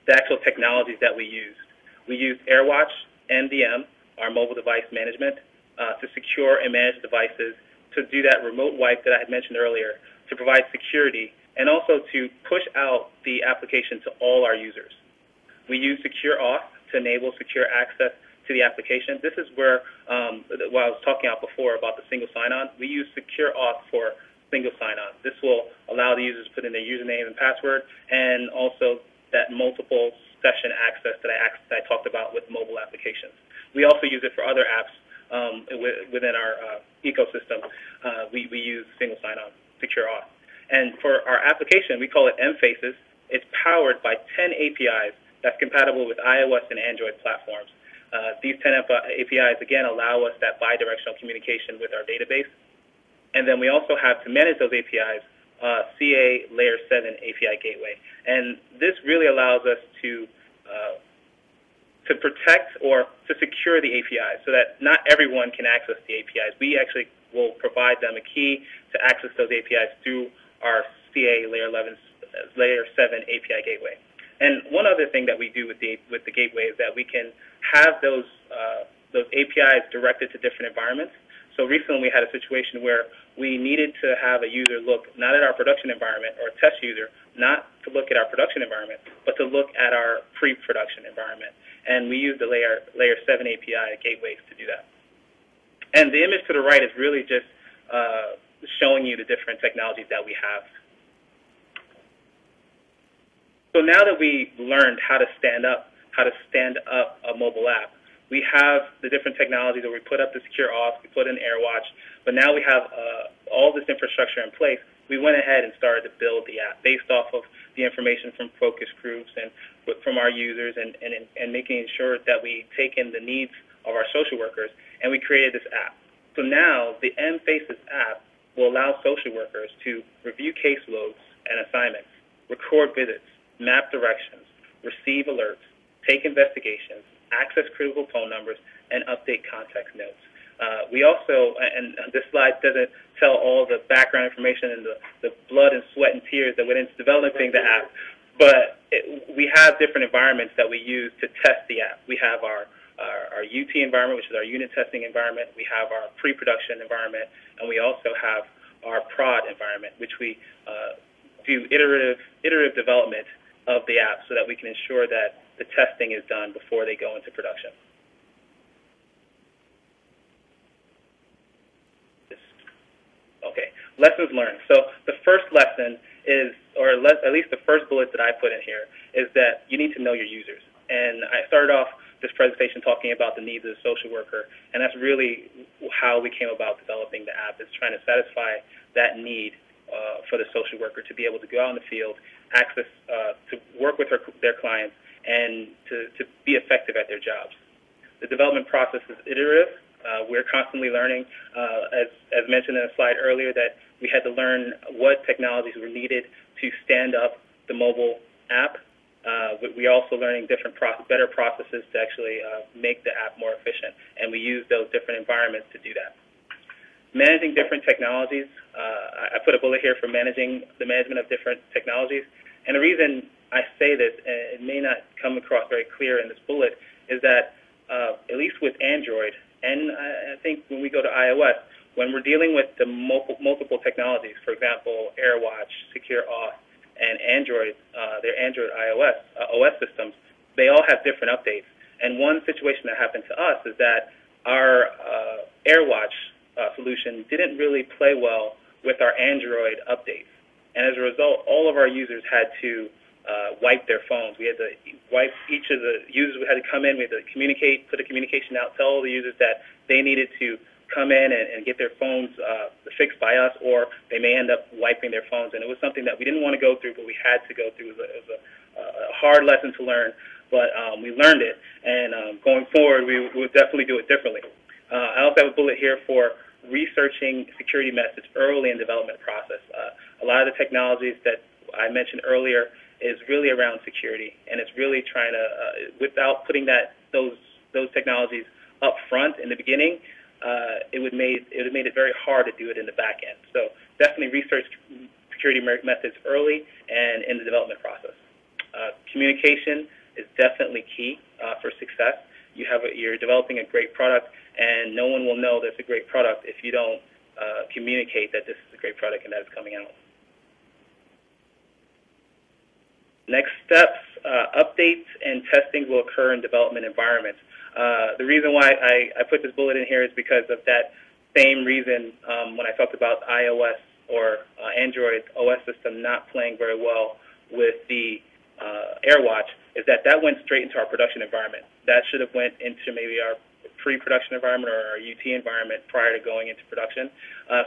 Speaker 6: the actual technologies that we used. We used AirWatch, MDM, our mobile device management, to secure and manage devices, to do that remote wipe that I had mentioned earlier, to provide security, and also to push out the application to all our users. We use Secure Auth to enable secure access to the application. This is where, what I was talking about before about the single sign-on, we use Secure Auth for single sign-on. This will allow the users to put in their username and password, and also that multiple session access that I talked about with mobile applications. We also use it for other apps within our ecosystem. We use single sign-on, Secure Auth. And for our application, we call it mFACES. It's powered by 10 APIs that's compatible with iOS and Android platforms. These 10 APIs, again, allow us that bi-directional communication with our database. And then we also have, to manage those APIs, CA Layer 7 API Gateway. And this really allows us to protect or to secure the APIs so that not everyone can access the APIs. We actually will provide them a key to access those APIs through our CA Layer 11 Layer 7 API gateway. And one other thing that we do with the gateway is that we can have those APIs directed to different environments. So recently we had a situation where we needed to have a user look not at our production environment, or a test user, not to look at our production environment, but to look at our pre-production environment. And we use the Layer 7 API gateways to do that. And the image to the right is really just showing you the different technologies that we have. So now that we learned how to stand up a mobile app, we have the different technologies where we put up the secure auth, we put in AirWatch, but now we have all this infrastructure in place. We went ahead and started to build the app based off of the information from focus groups and from our users, and making sure that we take in the needs of our social workers, and we created this app. So now the mFACES app will allow social workers to review caseloads and assignments, record visits, map directions, receive alerts, take investigations, access critical phone numbers, and update context notes. We also, and this slide doesn't tell all the background information and the blood and sweat and tears that went into developing the app, but we have different environments that we use to test the app. We have our UT environment, which is our unit testing environment. We have our pre-production environment, and we also have our prod environment, which we do iterative development of the app so that we can ensure that the testing is done before they go into production. Okay, lessons learned. So the first lesson is, or at least the first bullet that I put in here, is that you need to know your users. And I started off this presentation talking about the needs of the social worker, and that's really how we came about developing the app, is trying to satisfy that need for the social worker to be able to go out in the field, access, to work with their clients, and to be effective at their jobs. The development process is iterative. We're constantly learning, as mentioned in a slide earlier, that we had to learn what technologies were needed to stand up the mobile app. We're also learning better processes to actually make the app more efficient, and we use those different environments to do that. Managing different technologies, I put a bullet here for the management of different technologies, and the reason I say this, and it may not come across very clear in this bullet, is that at least with Android, and I think when we go to iOS, when we're dealing with the multiple technologies, for example, AirWatch, Secure Auth, and Android, their Android OS systems, they all have different updates. And one situation that happened to us is that our AirWatch solution didn't really play well with our Android updates. And as a result, all of our users had to wipe their phones. We had to wipe each of the users. We had to come in. We had to communicate, put a communication out, tell all the users that they needed to come in and get their phones fixed by us, or they may end up wiping their phones. And it was something that we didn't want to go through, but we had to go through. It was a hard lesson to learn, but we learned it. And going forward, we will definitely do it differently. I also have a bullet here for researching security methods early in the development process. A lot of the technologies that I mentioned earlier is really around security, and it's really trying to, without putting those technologies up front in the beginning, it would have made it very hard to do it in the back end. So definitely research security methods early and in the development process. Communication is definitely key for success. You're developing a great product, and no one will know that it's a great product if you don't communicate that this is a great product and that it's coming out. Next steps, updates and testing will occur in development environments. The reason why I put this bullet in here is because of that same reason when I talked about iOS or Android OS system not playing very well with the AirWatch, is that went straight into our production environment. That should have went into maybe our pre-production environment or our UT environment prior to going into production.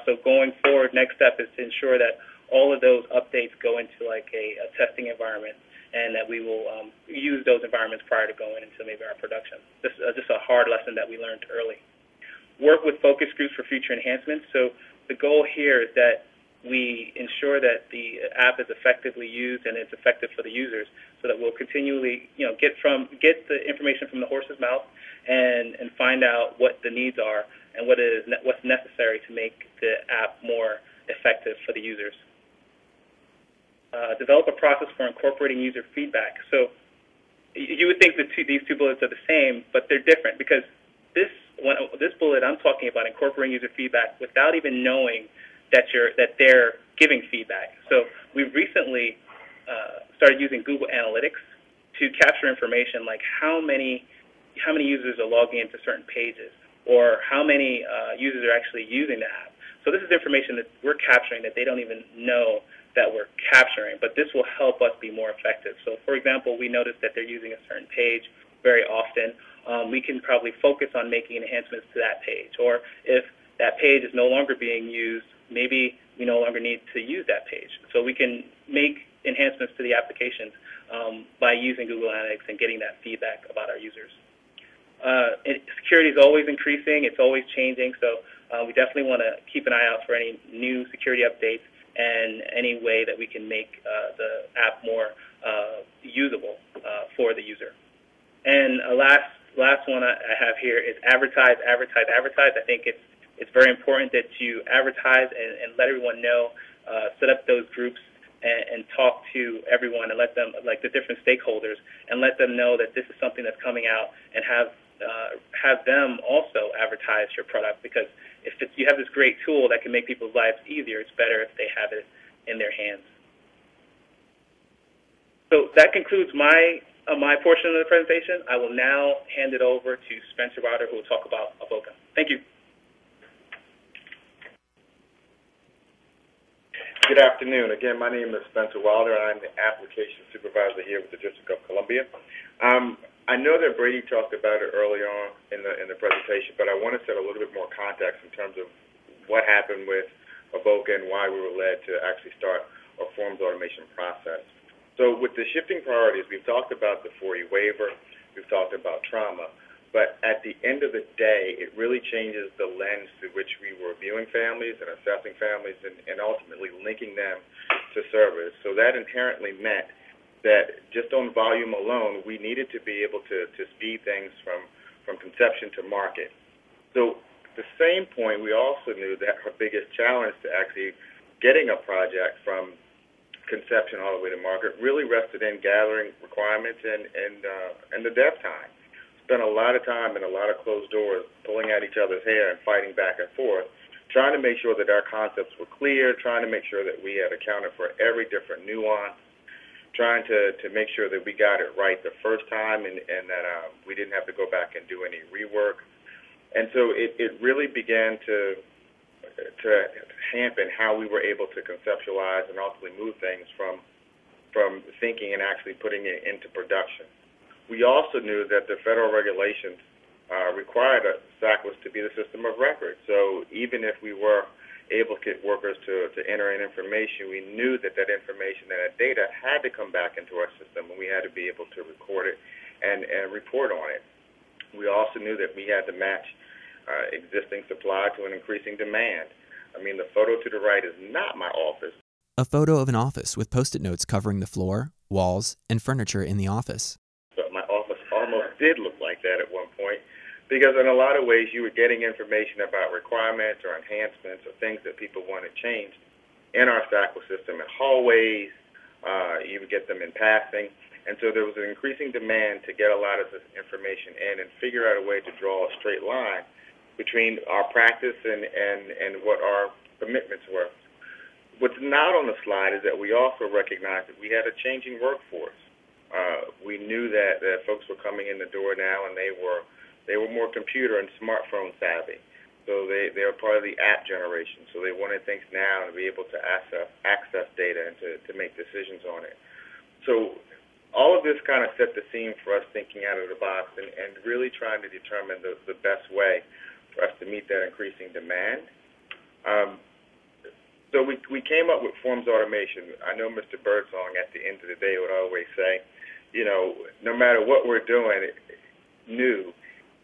Speaker 6: So going forward, next step is to ensure that all of those updates go into like a testing environment, and that we will use those environments prior to going into maybe our production. This is just a hard lesson that we learned early. Work with focus groups for future enhancements. So the goal here is that we ensure that the app is effectively used and it's effective for the users, so that we'll continually, get the information from the horse's mouth and find out what the needs are and what's necessary to make the app more effective for the users. develop a process for incorporating user feedback. So you would think that these two bullets are the same, but they're different because this bullet I'm talking about incorporating user feedback without even knowing that they're giving feedback. So we've recently started using Google Analytics to capture information like how many users are logging into certain pages, or how many users are actually using the app. So this is information that we're capturing that they don't even know that we're capturing, but this will help us be more effective. So for example, we notice that they're using a certain page very often. We can probably focus on making enhancements to that page, or if that page is no longer being used, maybe we no longer need to use that page. So we can make enhancements to the applications by using Google Analytics and getting that feedback about our users. Security is always increasing. It's always changing. So we definitely want to keep an eye out for any new security updates and any way that we can make the app more usable for the user. And last one I have here is advertise. I think it's very important that you advertise and let everyone know, set up those groups and talk to everyone and let them, like the different stakeholders, and let them know that this is something that's coming out, and have them also advertise your product, because if you have this great tool that can make people's lives easier, it's better if they have it in their hands. So that concludes my portion of the presentation. I will now hand it over to Spencer Wilder, who will talk about Avoca. Thank you.
Speaker 7: Good afternoon. Again, my name is Spencer Wilder. I'm the application supervisor here with the District of Columbia. I know that Brady talked about it early on in the presentation, but I want to set a little bit more context in terms of what happened with Avoca and why we were led to actually start a forms automation process. So with the shifting priorities, we've talked about the 4E waiver, we've talked about trauma, but at the end of the day, it really changes the lens through which we were viewing families and assessing families and ultimately linking them to service. So that inherently meant that just on volume alone, we needed to be able to speed things from conception to market. So at the same point, we also knew that our biggest challenge to actually getting a project from conception all the way to market really rested in gathering requirements and the dev time. Spent a lot of time in a lot of closed doors pulling at each other's hair and fighting back and forth, trying to make sure that our concepts were clear, trying to make sure that we had accounted for every different nuance, trying to make sure that we got it right the first time and that we didn't have to go back and do any rework. And so it really began to hamper how we were able to conceptualize and ultimately move things from thinking and actually putting it into production. We also knew that the federal regulations required SACWIS to be the system of record. So even if we were able to get workers to enter in information, we knew that information, that data had to come back into our system, and we had to be able to record it and report on it. We also knew that we had to match existing supply to an increasing demand. I mean, the photo to the right is not my office.
Speaker 2: A photo of an office with Post-it notes covering the floor, walls, and furniture in the office.
Speaker 7: But my office almost did look like that at one point, because in a lot of ways you were getting information about requirements or enhancements or things that people wanted changed in our SACWIS system in hallways. You would get them in passing. And so there was an increasing demand to get a lot of this information in and figure out a way to draw a straight line between our practice and what our commitments were. What's not on the slide is that we also recognized that we had a changing workforce. We knew that folks were coming in the door now, and they were more computer and smartphone savvy. So they were part of the app generation. So they wanted things now to be able to access data and to make decisions on it. So all of this kind of set the scene for us thinking out of the box and really trying to determine the best way for us to meet that increasing demand. So we came up with forms automation. I know Mr. Birdsong at the end of the day would always say, you know, no matter what we're doing new,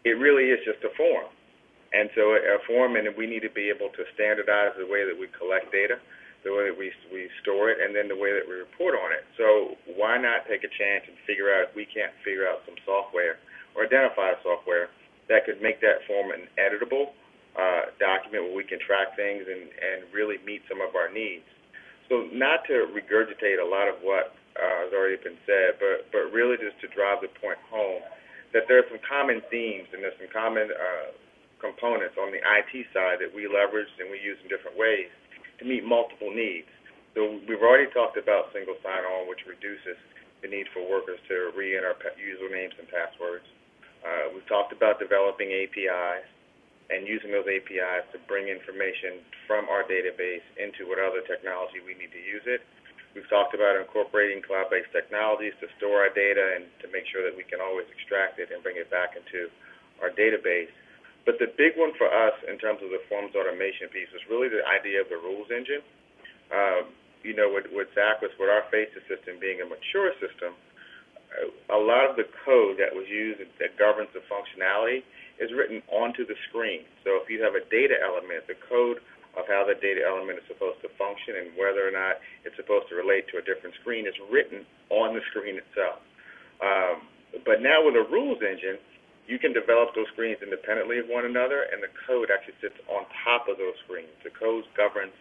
Speaker 7: it really is just a form. And so a form, and we need to be able to standardize the way that we collect data, the way that we store it, and then the way that we report on it. So why not take a chance and figure out if we can't figure out some software or identify a software that could make that form an editable document where we can track things and really meet some of our needs. So not to regurgitate a lot of what has already been said, but really just to drive the point home that there are some common themes and there's some common components on the IT side that we leverage and we use in different ways to meet multiple needs. So we've already talked about single sign-on, which reduces the need for workers to re-enter usernames and passwords. We've talked about developing APIs and using those APIs to bring information from our database into what other technology we need to use it. We've talked about incorporating cloud-based technologies to store our data and to make sure that we can always extract it and bring it back into our database. But the big one for us in terms of the forms automation piece is really the idea of the rules engine. With SACWIS, with our FACES system being a mature system, a lot of the code that was used that governs the functionality is written onto the screen. So if you have a data element, the code of how the data element is supposed to function and whether or not it's supposed to relate to a different screen is written on the screen itself. But now with a rules engine, you can develop those screens independently of one another, and the code actually sits on top of those screens. The code governs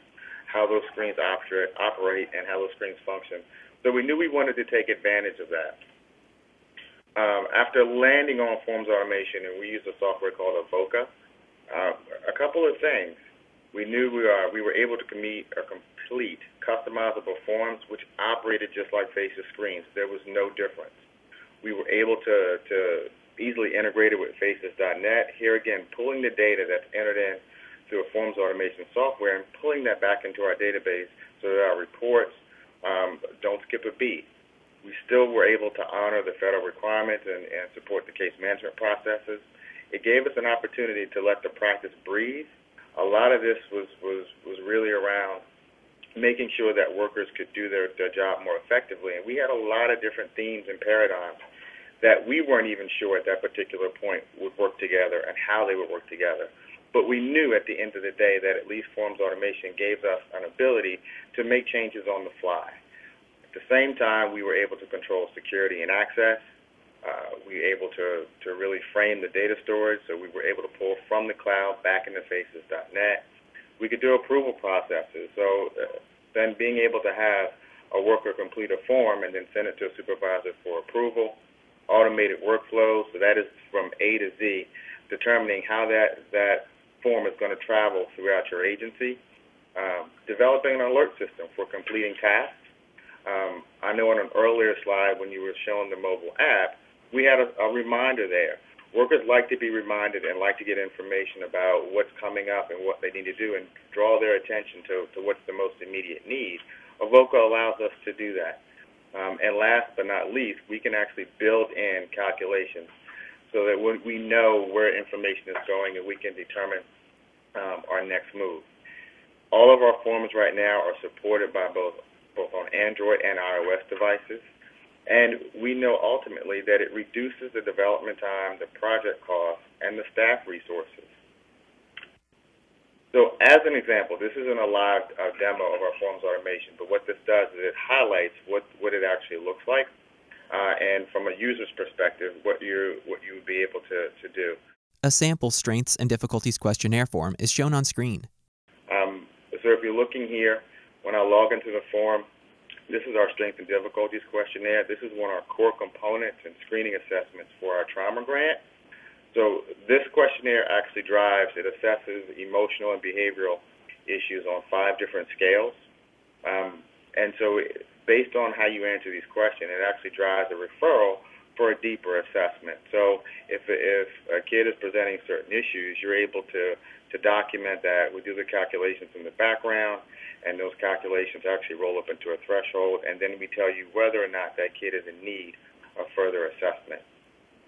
Speaker 7: how those screens operate and how those screens function. So we knew we wanted to take advantage of that. After landing on forms automation, and we used a software called Avoca, a couple of things. We knew we were able to complete customizable forms which operated just like FACES screens. There was no difference. We were able to easily integrate it with FACES.net. Here again, pulling the data that's entered in through a forms automation software and pulling that back into our database so that our reports don't skip a beat. We still were able to honor the federal requirements and support the case management processes. It gave us an opportunity to let the practice breathe. A lot of this was really around making sure that workers could do their job more effectively. And we had a lot of different themes and paradigms that we weren't even sure at that particular point would work together and how they would work together. But we knew at the end of the day that at least forms automation gave us an ability to make changes on the fly. At the same time, we were able to control security and access. We were able to really frame the data storage, so we were able to pull from the cloud back into FACES.net. We could do approval processes, so then being able to have a worker complete a form and then send it to a supervisor for approval, automated workflows, so that is from A to Z, determining how that form is going to travel throughout your agency, developing an alert system for completing tasks. I know on an earlier slide when you were showing the mobile app, we had a reminder there. Workers like to be reminded and like to get information about what's coming up and what they need to do and draw their attention to what's the most immediate need. Avoca allows us to do that. And last but not least, we can actually build in calculations so that we know where information is going and we can determine our next move. All of our forms right now are supported by both on Android and iOS devices. And we know ultimately that it reduces the development time, the project cost, and the staff resources. So as an example, this isn't a live demo of our forms automation, but what this does is it highlights what it actually looks like, and from a user's perspective, what you would be able to do.
Speaker 2: A sample strengths and difficulties questionnaire form is shown on screen.
Speaker 7: So if you're looking here, when I log into the form, this is our strengths and difficulties questionnaire. This is one of our core components and screening assessments for our trauma grant. So this questionnaire actually it assesses emotional and behavioral issues on 5 different scales. And so based on how you answer these questions, it actually drives a referral for a deeper assessment. So if a kid is presenting certain issues, you're able to document that. We do the calculations in the background, and those calculations actually roll up into a threshold, and then we tell you whether or not that kid is in need of further assessment.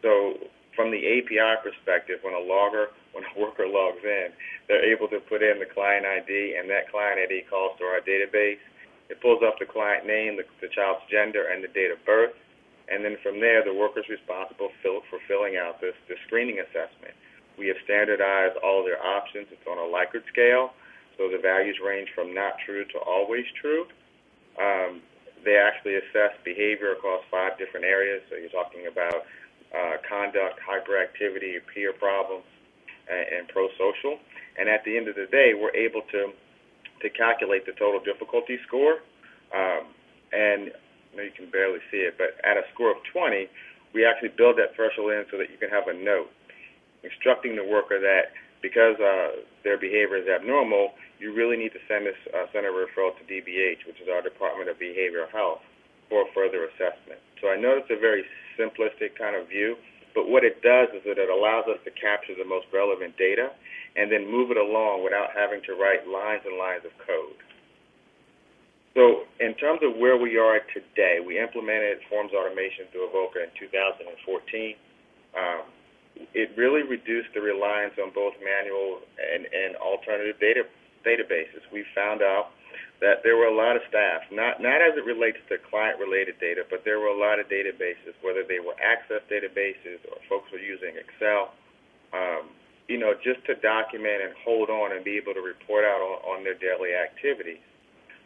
Speaker 7: So from the API perspective, when a worker logs in, they're able to put in the client ID, and that client ID calls to our database. It pulls up the client name, the child's gender, and the date of birth. And then from there, the worker's responsible for filling out this screening assessment. We have standardized all their options. It's on a Likert scale, so the values range from not true to always true. They actually assess behavior across 5 different areas. So you're talking about conduct, hyperactivity, peer problems, and pro-social. And at the end of the day, we're able to to calculate the total difficulty score. And I know you can barely see it, but at a score of 20, we actually build that threshold in so that you can have a note instructing the worker that because their behavior is abnormal, you really need to send a referral to DBH, which is our Department of Behavioral Health, for further assessment. So I know it's a very simplistic kind of view, but what it does is that it allows us to capture the most relevant data and then move it along without having to write lines and lines of code. So in terms of where we are today, we implemented forms automation through Avoca in 2014. It really reduced the reliance on both manual and alternative databases. We found out that there were a lot of staff, not as it relates to client-related data, but there were a lot of databases, whether they were Access databases or folks were using Excel, just to document and hold on and be able to report out on their daily activities.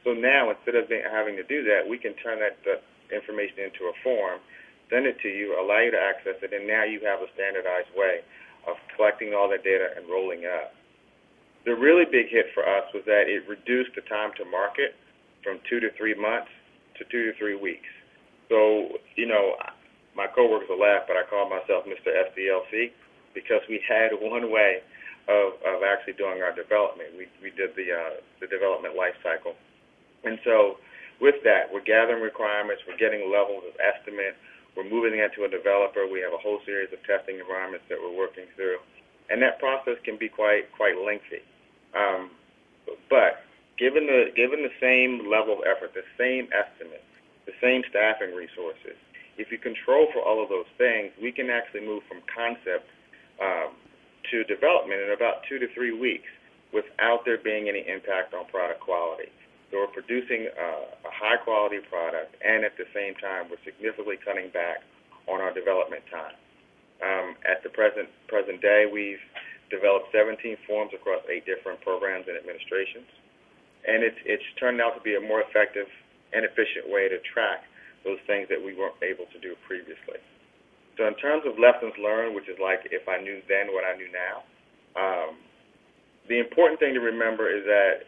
Speaker 7: So now, instead of having to do that, we can turn that information into a form, send it to you, allow you to access it, and now you have a standardized way of collecting all that data and rolling it up. The really big hit for us was that it reduced the time to market from 2 to 3 months to 2 to 3 weeks. So, my coworkers will laugh, but I call myself Mr. SDLC because we had one way of actually doing our development. We did the development life cycle. And so with that, we're gathering requirements, we're getting levels of estimate, we're moving it to a developer, we have a whole series of testing environments that we're working through. And that process can be quite lengthy. But given the same level of effort, the same estimate, the same staffing resources, if you control for all of those things, we can actually move from concept to development in about 2 to 3 weeks without there being any impact on product quality. So we're producing a high-quality product, and at the same time, we're significantly cutting back on our development time. At the present day, we've developed 17 forms across 8 different programs and administrations, and it's turned out to be a more effective and efficient way to track those things that we weren't able to do previously. So in terms of lessons learned, which is like if I knew then what I knew now, the important thing to remember is that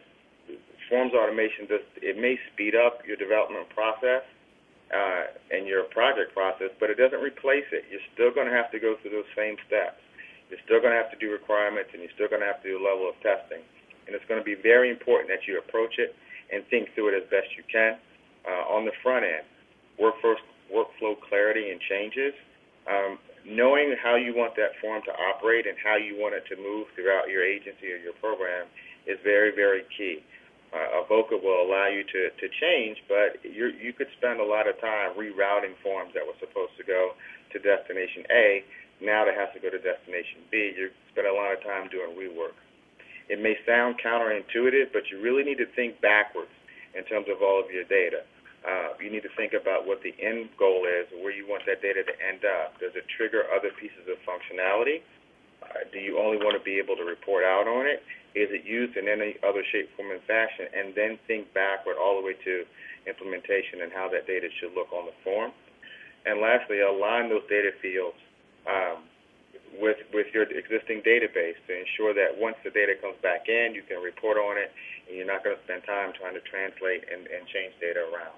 Speaker 7: forms automation, it may speed up your development process and your project process, but it doesn't replace it. You're still going to have to go through those same steps. You're still going to have to do requirements, and you're still going to have to do a level of testing. And it's going to be very important that you approach it and think through it as best you can. On the front end, workflow clarity and changes, knowing how you want that form to operate and how you want it to move throughout your agency or your program is very, very key. Avoca will allow you to change, but you could spend a lot of time rerouting forms that were supposed to go to destination A. Now that has to go to destination B. You spend a lot of time doing rework. It may sound counterintuitive, but you really need to think backwards in terms of all of your data. You need to think about what the end goal is, or where you want that data to end up. Does it trigger other pieces of functionality? Do you only want to be able to report out on it? Is it used in any other shape, form, and fashion? And then think backward all the way to implementation and how that data should look on the form. And lastly, align those data fields with your existing database to ensure that once the data comes back in, you can report on it, and you're not going to spend time trying to translate and change data around.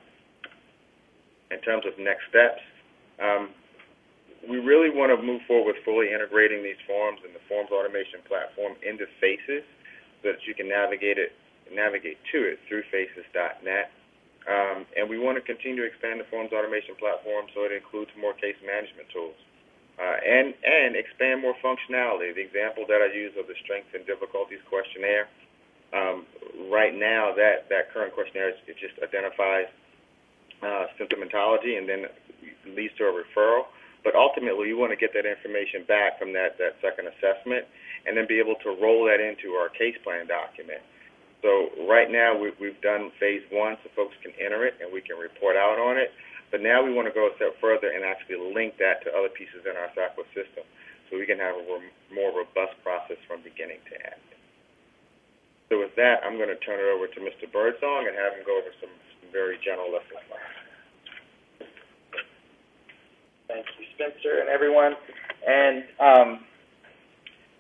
Speaker 7: In terms of next steps, we really want to move forward with fully integrating these forms and the forms automation platform into FACES so that you can navigate to it through FACES.net. And we want to continue to expand the forms automation platform so it includes more case management tools and expand more functionality. The example that I use of the strengths and difficulties questionnaire, right now that current questionnaire it just identifies symptomatology and then leads to a referral. But ultimately, you want to get that information back from that second assessment and then be able to roll that into our case plan document. So right now, we've done phase 1 so folks can enter it and we can report out on it. But now we want to go a step further and actually link that to other pieces in our SACWIS system so we can have a more robust process from beginning to end. So with that, I'm going to turn it over to Mr. Birdsong and have him go over some very general lessons learned.
Speaker 8: Thank you, Spencer, and everyone. And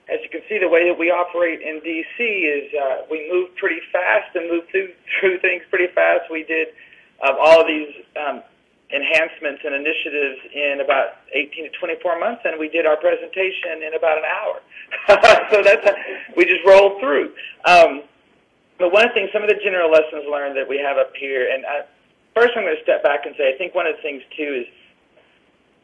Speaker 4: as you can see, the way that we operate in D.C. is we move pretty fast and move through things pretty fast. We did all of these enhancements and initiatives in about 18 to 24 months, and we did our presentation in about an hour. So we just rolled through. But one of the things, some of the general lessons learned that we have up here, and first I'm going to step back and say I think one of the things, too, is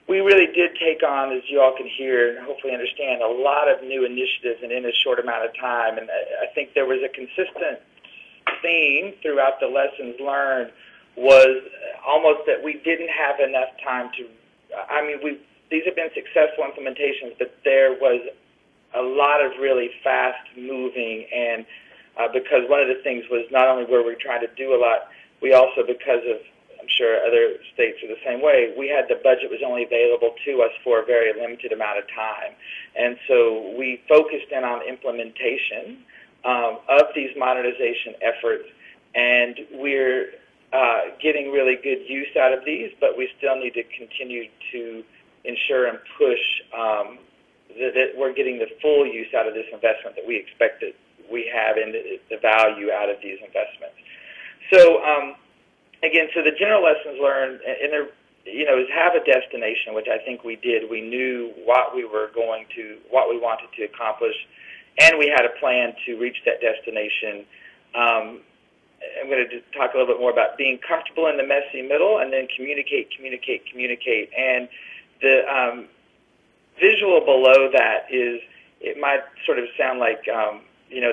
Speaker 4: we really did take on, as you all can hear and hopefully understand, a lot of new initiatives and in a short amount of time. And I think there was a consistent theme throughout the lessons learned was almost that we didn't have enough time to, these have been successful implementations, but there was a lot of really fast moving, and because one of the things was not only were we trying to do a lot, we also, because of, I'm sure other states are the same way, we had the budget was only available to us for a very limited amount of time. And so we focused in on implementation of these modernization efforts, and we're getting really good use out of these, but we still need to continue to ensure and push that we're getting the full use out of this investment that we expect that we have in the value out of these investments. So again, so the general lessons learned, and there, is have a destination, which I think we did. We knew what we wanted to accomplish, and we had a plan to reach that destination. I'm going to talk a little bit more about being comfortable in the messy middle, and then communicate. And the visual below that is, it might sort of sound like,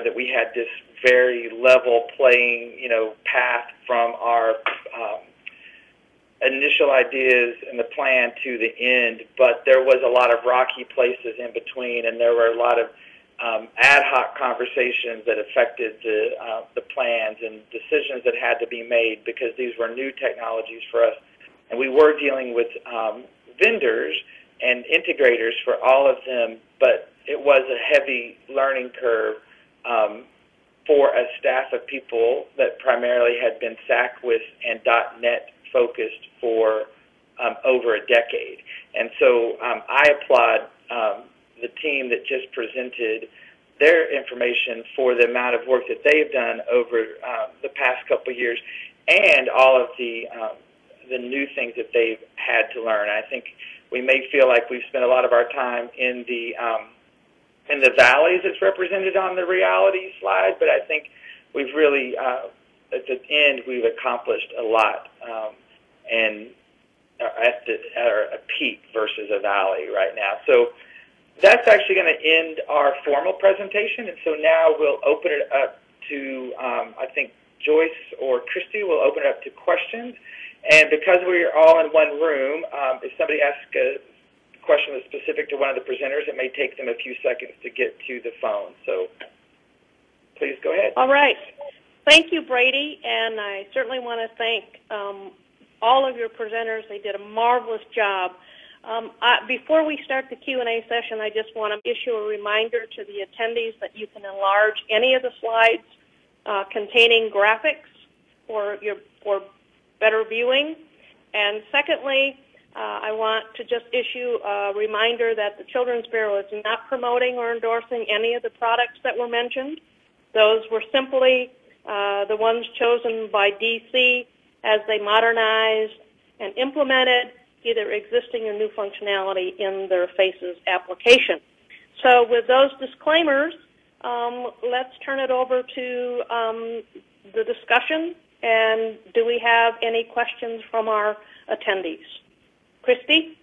Speaker 4: that we had this very level playing, path from our initial ideas and the plan to the end, but there was a lot of rocky places in between, and there were a lot of ad hoc conversations that affected the plans and decisions that had to be made because these were new technologies for us. And we were dealing with vendors and integrators for all of them, but it was a heavy learning curve for a staff of people that primarily had been SACWIS and .NET focused for over a decade. And so I applaud the team that just presented their information for the amount of work that they've done over the past couple of years, and all of the new things that they've had to learn. I think we may feel like we've spent a lot of our time in the valleys that's represented on the reality slide, but I think we've really, at the end, we've accomplished a lot, and at a peak versus a valley right now. So that's actually going to end our formal presentation, and so now we'll open it up to, I think Joyce or Christy will open it up to questions. And because we're all in one room, if somebody asks a question that's specific to one of the presenters, it may take them a few seconds to get to the phone. So please go ahead.
Speaker 1: All right. Thank you, Brady, and I certainly want to thank all of your presenters. They did a marvelous job. Before we start the Q&A session, I just want to issue a reminder to the attendees that you can enlarge any of the slides containing graphics for better viewing. And secondly, I want to just issue a reminder that the Children's Bureau is not promoting or endorsing any of the products that were mentioned. Those were simply the ones chosen by DC as they modernized and implemented either existing or new functionality in their FACES application. So with those disclaimers, let's turn it over to the discussion. And do we have any questions from our attendees? Christy?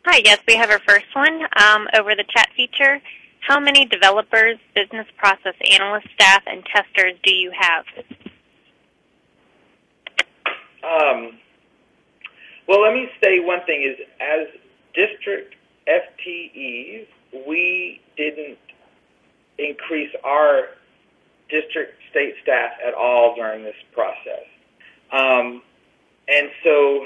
Speaker 3: Hi, yes, we have our first one over the chat feature. How many developers, business process analyst staff, and testers do you have?
Speaker 4: Well, let me say one thing is, as district FTEs, we didn't increase our district state staff at all during this process. And so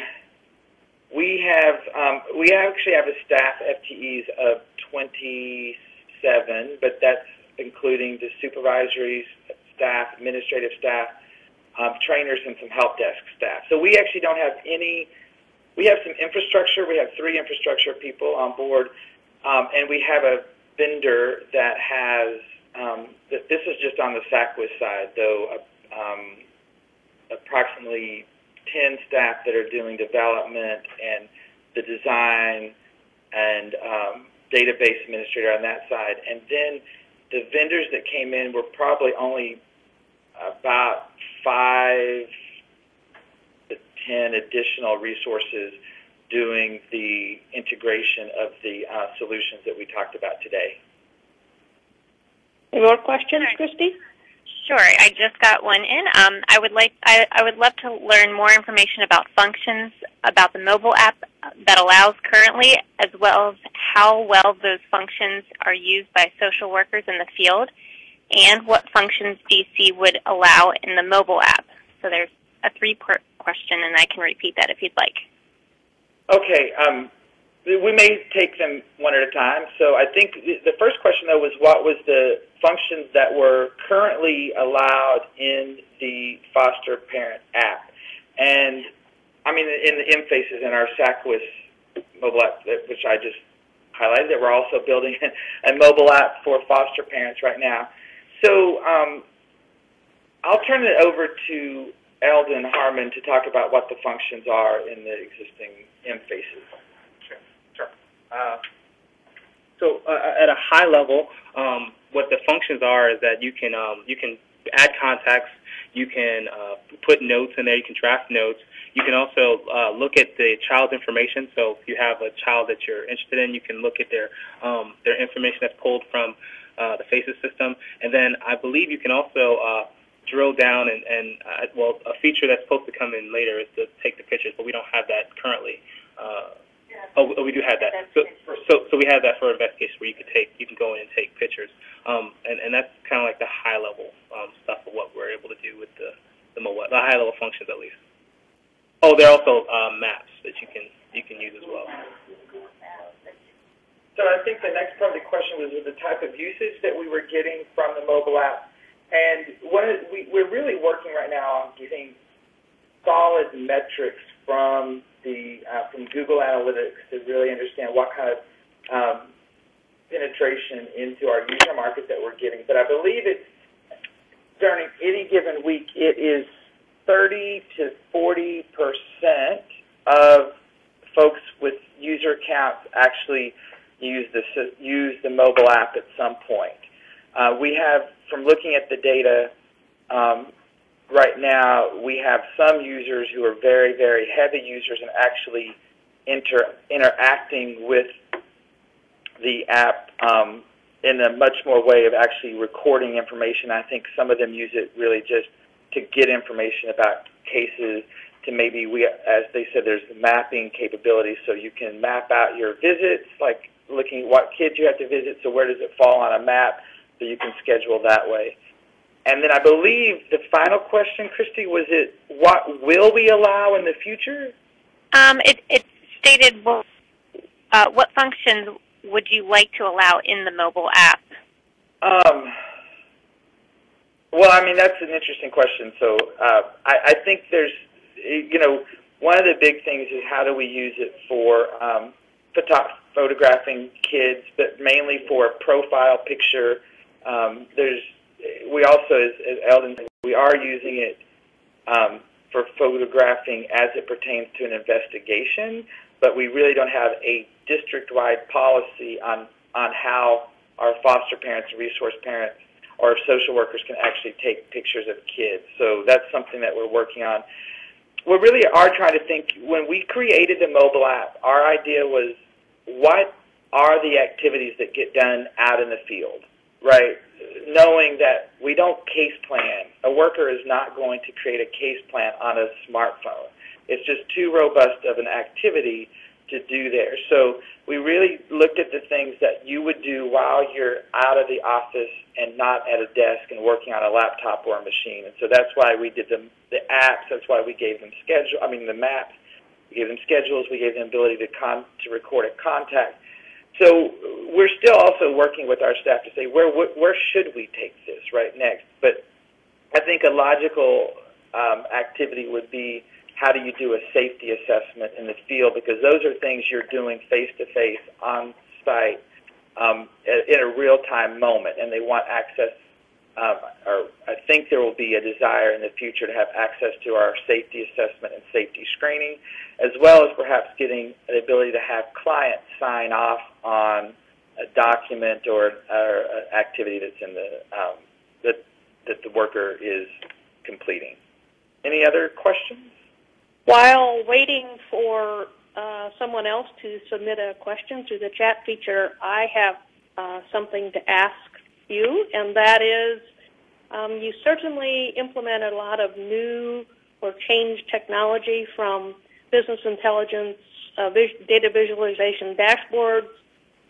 Speaker 4: we actually have a staff FTEs of 27, but that's including the supervisory staff, administrative staff, trainers, and some help desk staff. So we actually don't have any. We have some infrastructure. We have 3 infrastructure people on board, and we have a vendor that has, this is just on the SACWIS side, though, approximately 10 staff that are doing development and the design and database administrator on that side. And then the vendors that came in were probably only about 5 to 10 additional resources doing the integration of the solutions that we talked about today.
Speaker 1: Any more questions, Christy?
Speaker 3: Sure, I just got one in. I would love to learn more information about functions about the mobile app that allows currently, as well as how well those functions are used by social workers in the field, and what functions DC would allow in the mobile app. So there's a 3-part question, and I can repeat that if you'd like.
Speaker 4: Okay. We may take them one at a time. So I think the first question, though, was what was the functions that were currently allowed in the foster parent app. And, I mean, in the mFACES, in our SACWIS mobile app, which I just highlighted, that we're also building a mobile app for foster parents right now. So I'll turn it over to Eldon Harmon to talk about what the functions are in the existing mFACES.
Speaker 6: So at a high level, what the functions are is that you can add contacts, you can put notes in there, you can draft notes. You can also look at the child's information. So if you have a child that you're interested in, you can look at their information that's pulled from the FACES system. And then I believe you can also drill down and well, a feature that's supposed to come in later is to take the pictures, but we don't have that currently. Oh, we do have that. So we have that for investigation where you can go in and take pictures, and that's kind of like the high level stuff of what we're able to do with the mobile, the high level functions at least. Oh, there are also maps that you can use as well.
Speaker 4: So I think the next part of the question was the type of usage that we were getting from the mobile app, and we're really working right now on getting solid metrics from Google Analytics to really understand what kind of penetration into our user market that we're getting. But I believe it's during any given week, it is 30 to 40% of folks with user accounts actually use the mobile app at some point. We have, from looking at the data, right now, we have some users who are very, very heavy users and actually interacting with the app in a much more way of actually recording information. I think some of them use it really just to get information about cases, to maybe, as they said, there's mapping capabilities, so you can map out your visits, like looking at what kids you have to visit, so where does it fall on a map, so you can schedule that way. And then I believe the final question, Christy, was it what will we allow in the future?
Speaker 3: It stated, well, what functions would you like to allow in the mobile app?
Speaker 4: Well, I mean, that's an interesting question. So I think there's, one of the big things is how do we use it for photographing kids, but mainly for a profile picture. We also, as Eldon said, we are using it for photographing as it pertains to an investigation, but we really don't have a district-wide policy on how our foster parents, resource parents, or social workers can actually take pictures of kids. So that's something that we're working on. We really are trying to think, when we created the mobile app, our idea was what are the activities that get done out in the field, right? Knowing that we don't case plan. A worker is not going to create a case plan on a smartphone. It's just too robust of an activity to do there. So we really looked at the things that you would do while you're out of the office and not at a desk and working on a laptop or a machine. And so that's why we did the apps. That's why we gave them the maps. We gave them schedules. We gave them the ability to record a contact. So we're still also working with our staff to say, where should we take this right next? But I think a logical activity would be, how do you do a safety assessment in the field? Because those are things you're doing face-to-face, on-site, in a real-time moment, and they want access, or I think there will be a desire in the future to have access to our safety assessment and safety screening, as well as perhaps getting the ability to have clients sign off on a document or an activity that's in the that the worker is completing. Any other questions?
Speaker 1: While waiting for someone else to submit a question through the chat feature, I have something to ask you, and that is, you certainly implemented a lot of new or changed technology from business intelligence, data visualization dashboards,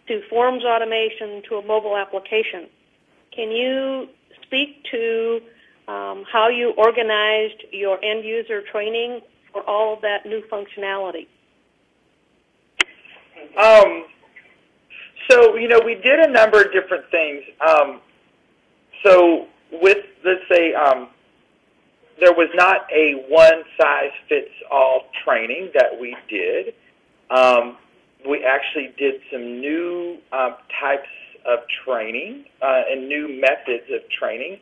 Speaker 1: to forms automation, to a mobile application. Can you speak to how you organized your end-user training for all of that new functionality?
Speaker 4: So, we did a number of different things. So with, let's say, there was not a one-size-fits-all training that we did. We actually did some new types of training and new methods of training.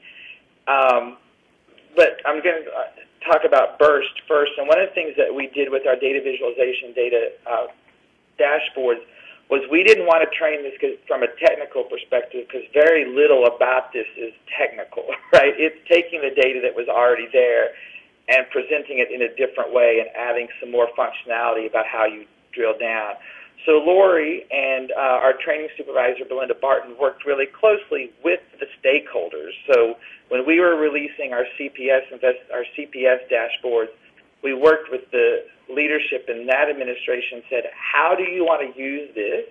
Speaker 4: But I'm going to talk about Birst first. And one of the things that we did with our data visualization data dashboards was we didn't want to train this from a technical perspective, because very little about this is technical, right? It's taking the data that was already there and presenting it in a different way and adding some more functionality about how you drill down. So Lori and our training supervisor, Belinda Barton, worked really closely with the stakeholders. So when we were releasing our CPS dashboards, we worked with the leadership in that administration and said, how do you want to use this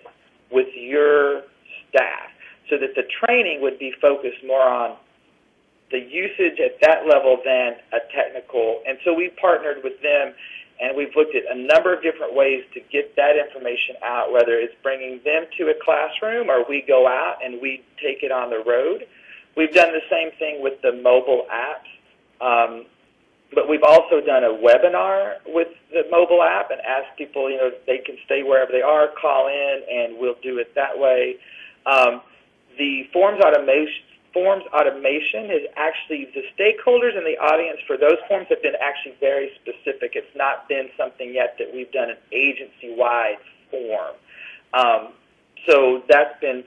Speaker 4: with your staff, so that the training would be focused more on the usage at that level than a technical. And so we partnered with them, and we've looked at a number of different ways to get that information out, whether it's bringing them to a classroom or we go out and we take it on the road. We've done the same thing with the mobile apps. But we've also done a webinar with the mobile app and asked people, they can stay wherever they are, call in, and we'll do it that way. The forms automation is actually, the stakeholders in the audience for those forms have been actually very specific. It's not been something yet that we've done an agency-wide form. So that's been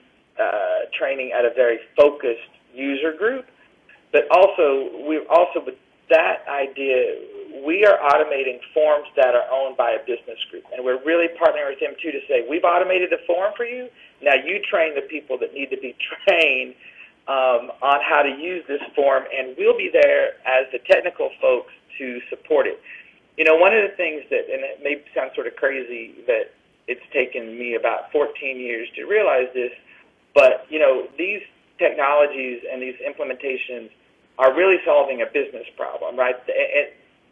Speaker 4: training at a very focused user group. But also, with that idea, we are automating forms that are owned by a business group. And we're really partnering with them, too, to say, we've automated the form for you. Now you train the people that need to be trained on how to use this form, and we'll be there as the technical folks to support it. One of the things that, and it may sound sort of crazy that it's taken me about 14 years to realize this, but, these technologies and these implementations are really solving a business problem, right?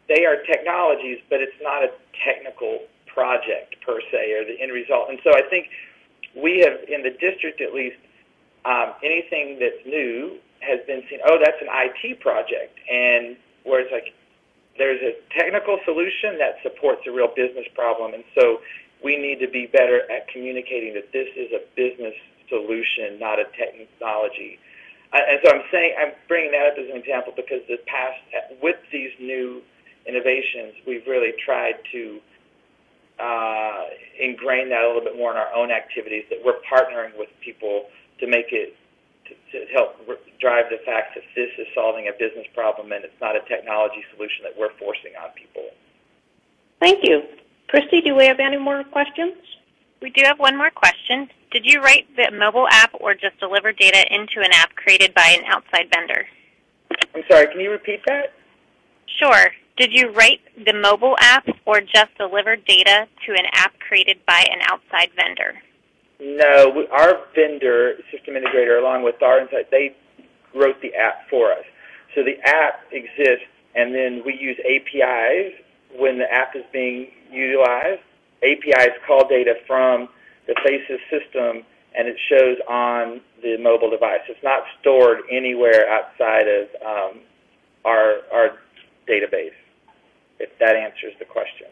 Speaker 4: They are technologies, but it's not a technical project per se, or the end result. And so I think we have, in the district at least, anything that's new has been seen, that's an IT project, and where it's like there's a technical solution that supports a real business problem, and so we need to be better at communicating that this is a business solution, not a technology. And so I'm bringing that up as an example because with these new innovations, we've really tried to ingrain that a little bit more in our own activities, that we're partnering with people to make it, to help drive the fact that this is solving a business problem and it's not a technology solution that we're forcing on people.
Speaker 1: Thank you. Christy, do we have any more questions?
Speaker 3: We do have one more question. Did you write the mobile app or just deliver data into an app created by an outside vendor?
Speaker 4: I'm sorry, can you repeat that?
Speaker 3: Sure. Did you write the mobile app or just deliver data to an app created by an outside vendor?
Speaker 4: No, our vendor, system integrator, along with our insight, they wrote the app for us. So the app exists, and then we use APIs when the app is being utilized. APIs call data from the mFACES system, and it shows on the mobile device. It's not stored anywhere outside of our database, if that answers the question.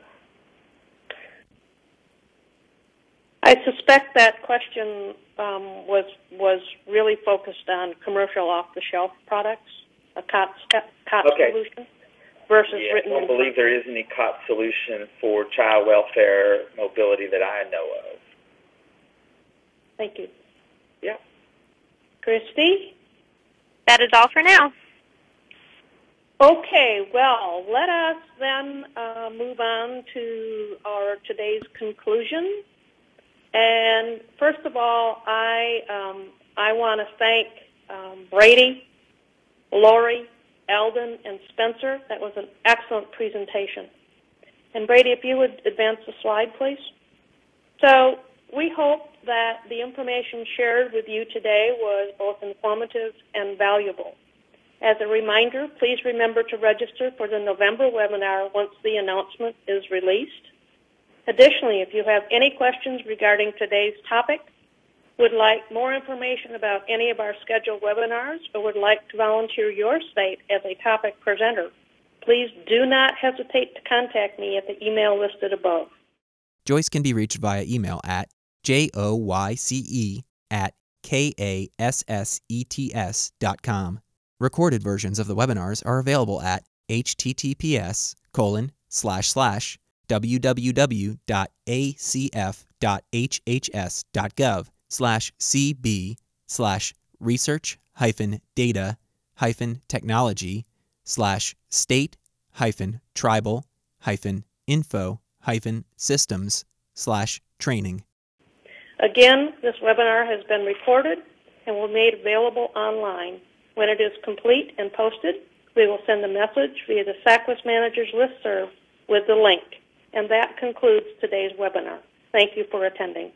Speaker 1: I suspect that question was really focused on commercial off-the-shelf products, a COT solution, versus written.
Speaker 4: I don't believe there is any COT solution for child welfare mobility that I know of.
Speaker 1: Thank you.
Speaker 4: Yeah.
Speaker 1: Christy?
Speaker 3: That is all for now.
Speaker 1: Okay, well, let us then move on to our today's conclusion. And first of all, I want to thank Brady, Lori, Eldon, and Spencer. That was an excellent presentation. And Brady, if you would advance the slide, please. So we hope that the information shared with you today was both informative and valuable. As a reminder, please remember to register for the November webinar once the announcement is released. Additionally, if you have any questions regarding today's topic, would like more information about any of our scheduled webinars, or would like to volunteer your state as a topic presenter, please do not hesitate to contact me at the email listed above.
Speaker 2: Joyce can be reached via email at joyce@kassets.com. Recorded versions of the webinars are available at https://www.acf.hhs.gov/cb/research-data-info-systems/training.
Speaker 1: Again, this webinar has been recorded and will be made available online. When it is complete and posted, we will send a message via the SACWIS Managers listserv with the link. And that concludes today's webinar. Thank you for attending.